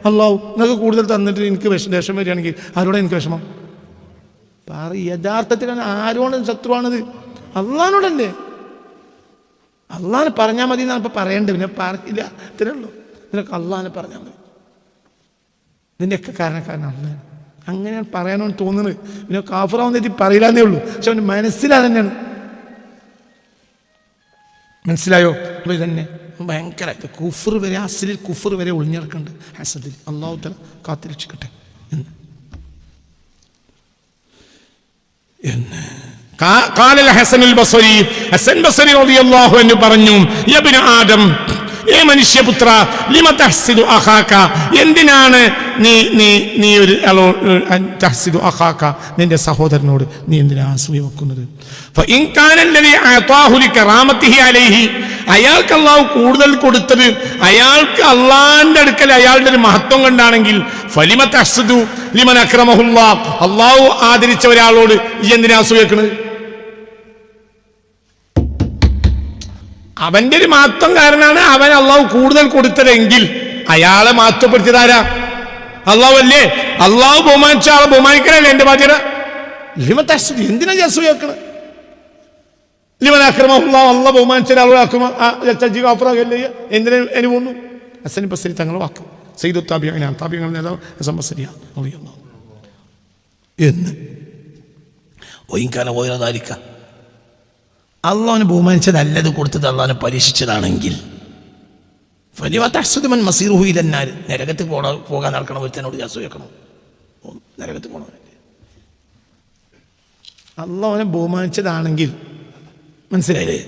അള്ളാഹു. നിങ്ങൾക്ക് കൂടുതൽ തന്നിട്ട് എനിക്ക് വിഷം വരികയാണെങ്കിൽ ആരോടെ എനിക്ക് വിഷമം? യഥാർത്ഥത്തിൽ ആരോട് ശത്രുവാണത്? അള്ളാഹിനോടല്ലേ. അള്ളാഹിനെ പറഞ്ഞാൽ മതി എന്നാണ് ഇപ്പം പറയേണ്ടത്. പിന്നെ പറഞ്ഞില്ല, ഇത്രേ ഉള്ളൂ. നിനക്ക് അള്ളാഹിനെ പറഞ്ഞാൽ മതി. ഇതിൻ്റെയൊക്കെ കാരണക്കാരനാണ്. അങ്ങനെയാണ് പറയാനോന്ന് തോന്നുന്നത്. പിന്നെ കാഫിറാവുന്ന തെറ്റി പറയില്ലാന്നേ ഉള്ളൂ. പക്ഷെ അവന് മനസ്സിലാതെ തന്നെയാണ്. മനസ്സിലായോ? അപ്പോൾ ഇതന്നെ ഭയങ്കര കുഫർ വരെ, അസ്ലിൽ കുഫർ വരെ ഒളിഞ്ഞിറക്കുന്നുണ്ട് ഹസദിൽ. അള്ളാഹു തആല കാത്തുരക്ഷിക്കട്ടെ. قال الحسن البصري, ഹസൻ ബസരി റളിയല്ലാഹു അൻഹു പറഞ്ഞു, യാ ഇബ്നു ആദം, ഏ മനുഷ്യപുത്ര, ലിമ തഹ്സിദു അഖാക, എന്തിനാണ് നീ ഒരു തഹ്സിദു അഖാക, നിന്റെ സഹോദരനോട് നീ എന്തിനാ അസൂയ വെക്കുന്നത്? ഫഇൻ കാന അല്ലദീ അഅതാഹു ലികറാമതിഹി അലൈഹി, അയാൾക്ക് അല്ലാഹു കൂടുതൽ കൊടുത്തത് അയാൾക്ക് അല്ലാഹുവിന്റെ അടുക്കൽ അയാളുടെ ഒരു മഹത്വം കണ്ടാണെങ്കിൽ, ഫലിമ തഹ്സിദു ലിമൻ അക്രമഹുല്ലാഹ്, അല്ലാഹു ആദരിച്ച ഒരാളോട് ഈ എന്തിനാ അസൂയ വെക്കുന്നത്? അവന്റെ ഒരു മഹത്വം കാരണമാണ് അവൻ അള്ളാഹു കൂടുതൽ കൊടുത്തതെങ്കിൽ അയാളെ മഹത്വപ്പെടുത്തിയതാരാ? അള്ളാഹു അല്ലേ? അള്ളാഹു ബഹുമാനിച്ച ആളെ ബഹുമാനിക്കലല്ലേ എന്റെ ബാധ്യത. എന്തിനാ ജസൂയാക്കണത്? അള്ളാഹ് ബഹുമാനിച്ച ഒരാളെ എന്തിനാ എനി പോന്നു? ഹസൻ ബസ്രി തങ്ങൾ വാക്ക് സയ്യിദു താബിഈൻ താബിഈൻ നേതാവ് ഹസൻ ബസ്രി എന്ന് ഒയിക്കാനോയതായിരിക്കാം. അള്ളാഹുവിനെ ബഹുമാനിച്ചതല്ലത് കൊടുത്തത് അള്ളാഹിനെ പരീക്ഷിച്ചതാണെങ്കിൽ നരകത്തിൽ പോകാൻ നടക്കണം. ഒരുത്തനോട് ജാസൂയാക്കണം, നരകത്തിൽ പോകണം. അള്ളാഹുവിനെ ബഹുമാനിച്ചതാണെങ്കിൽ മനസ്സിലായില്ലേ?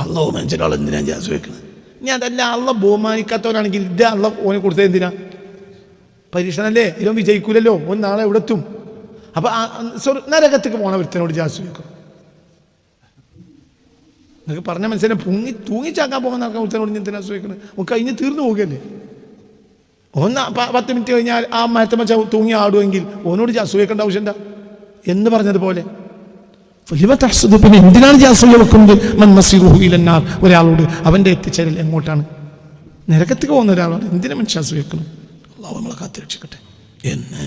അള്ളാഹു ബഹുമാനിച്ച ഒരാൾ എന്തിനാ ജാസൂയാക്കണം? ഇനി അതല്ല അള്ളാഹ് ബഹുമാനിക്കാത്തവനാണെങ്കിൽ ഇത് അള്ളാഹ് ഓനെ കൊടുത്തത് എന്തിനാ? പരീക്ഷണല്ലേ? ഇതൊന്നും വിജയിക്കൂലല്ലോ, ഓൻ നാളെ എവിടെ എത്തും? അപ്പൊ നരകത്തേക്ക് പോണ ഒരുത്തനോട് ജാസൂയാക്കണം. നിങ്ങൾക്ക് പറഞ്ഞ മനസ്സിലെ തൂങ്ങിച്ചാക്കാൻ പോകുന്ന ആൾക്കാർ ഒരുത്തനോട് എന്തിനാ സൂഹിക്കണം? നമുക്ക് കഴിഞ്ഞ് തീർന്നു പോകുകയല്ലേ? 10 മിനിറ്റ് കഴിഞ്ഞാൽ ആ മരത്തമ്മ തൂങ്ങി ആടുമെങ്കിൽ ഓനോട് ജാസൂഹിക്കേണ്ട ആവശ്യം എന്താ എന്ന് പറഞ്ഞതുപോലെ പിന്നെ എന്തിനാണ് ജാസൂയ വെക്കുന്നത്? ഒരാളോട് അവന്റെ എത്തിച്ചേരൽ എങ്ങോട്ടാണ്? നരകത്തേക്ക് പോകുന്ന ഒരാളോട് എന്തിനാ മനുഷ്യ ജാസൂയ വെക്കണം? അള്ളാഹു നമ്മളെ കാത്തിരക്ഷിക്കട്ടെ എന്ന്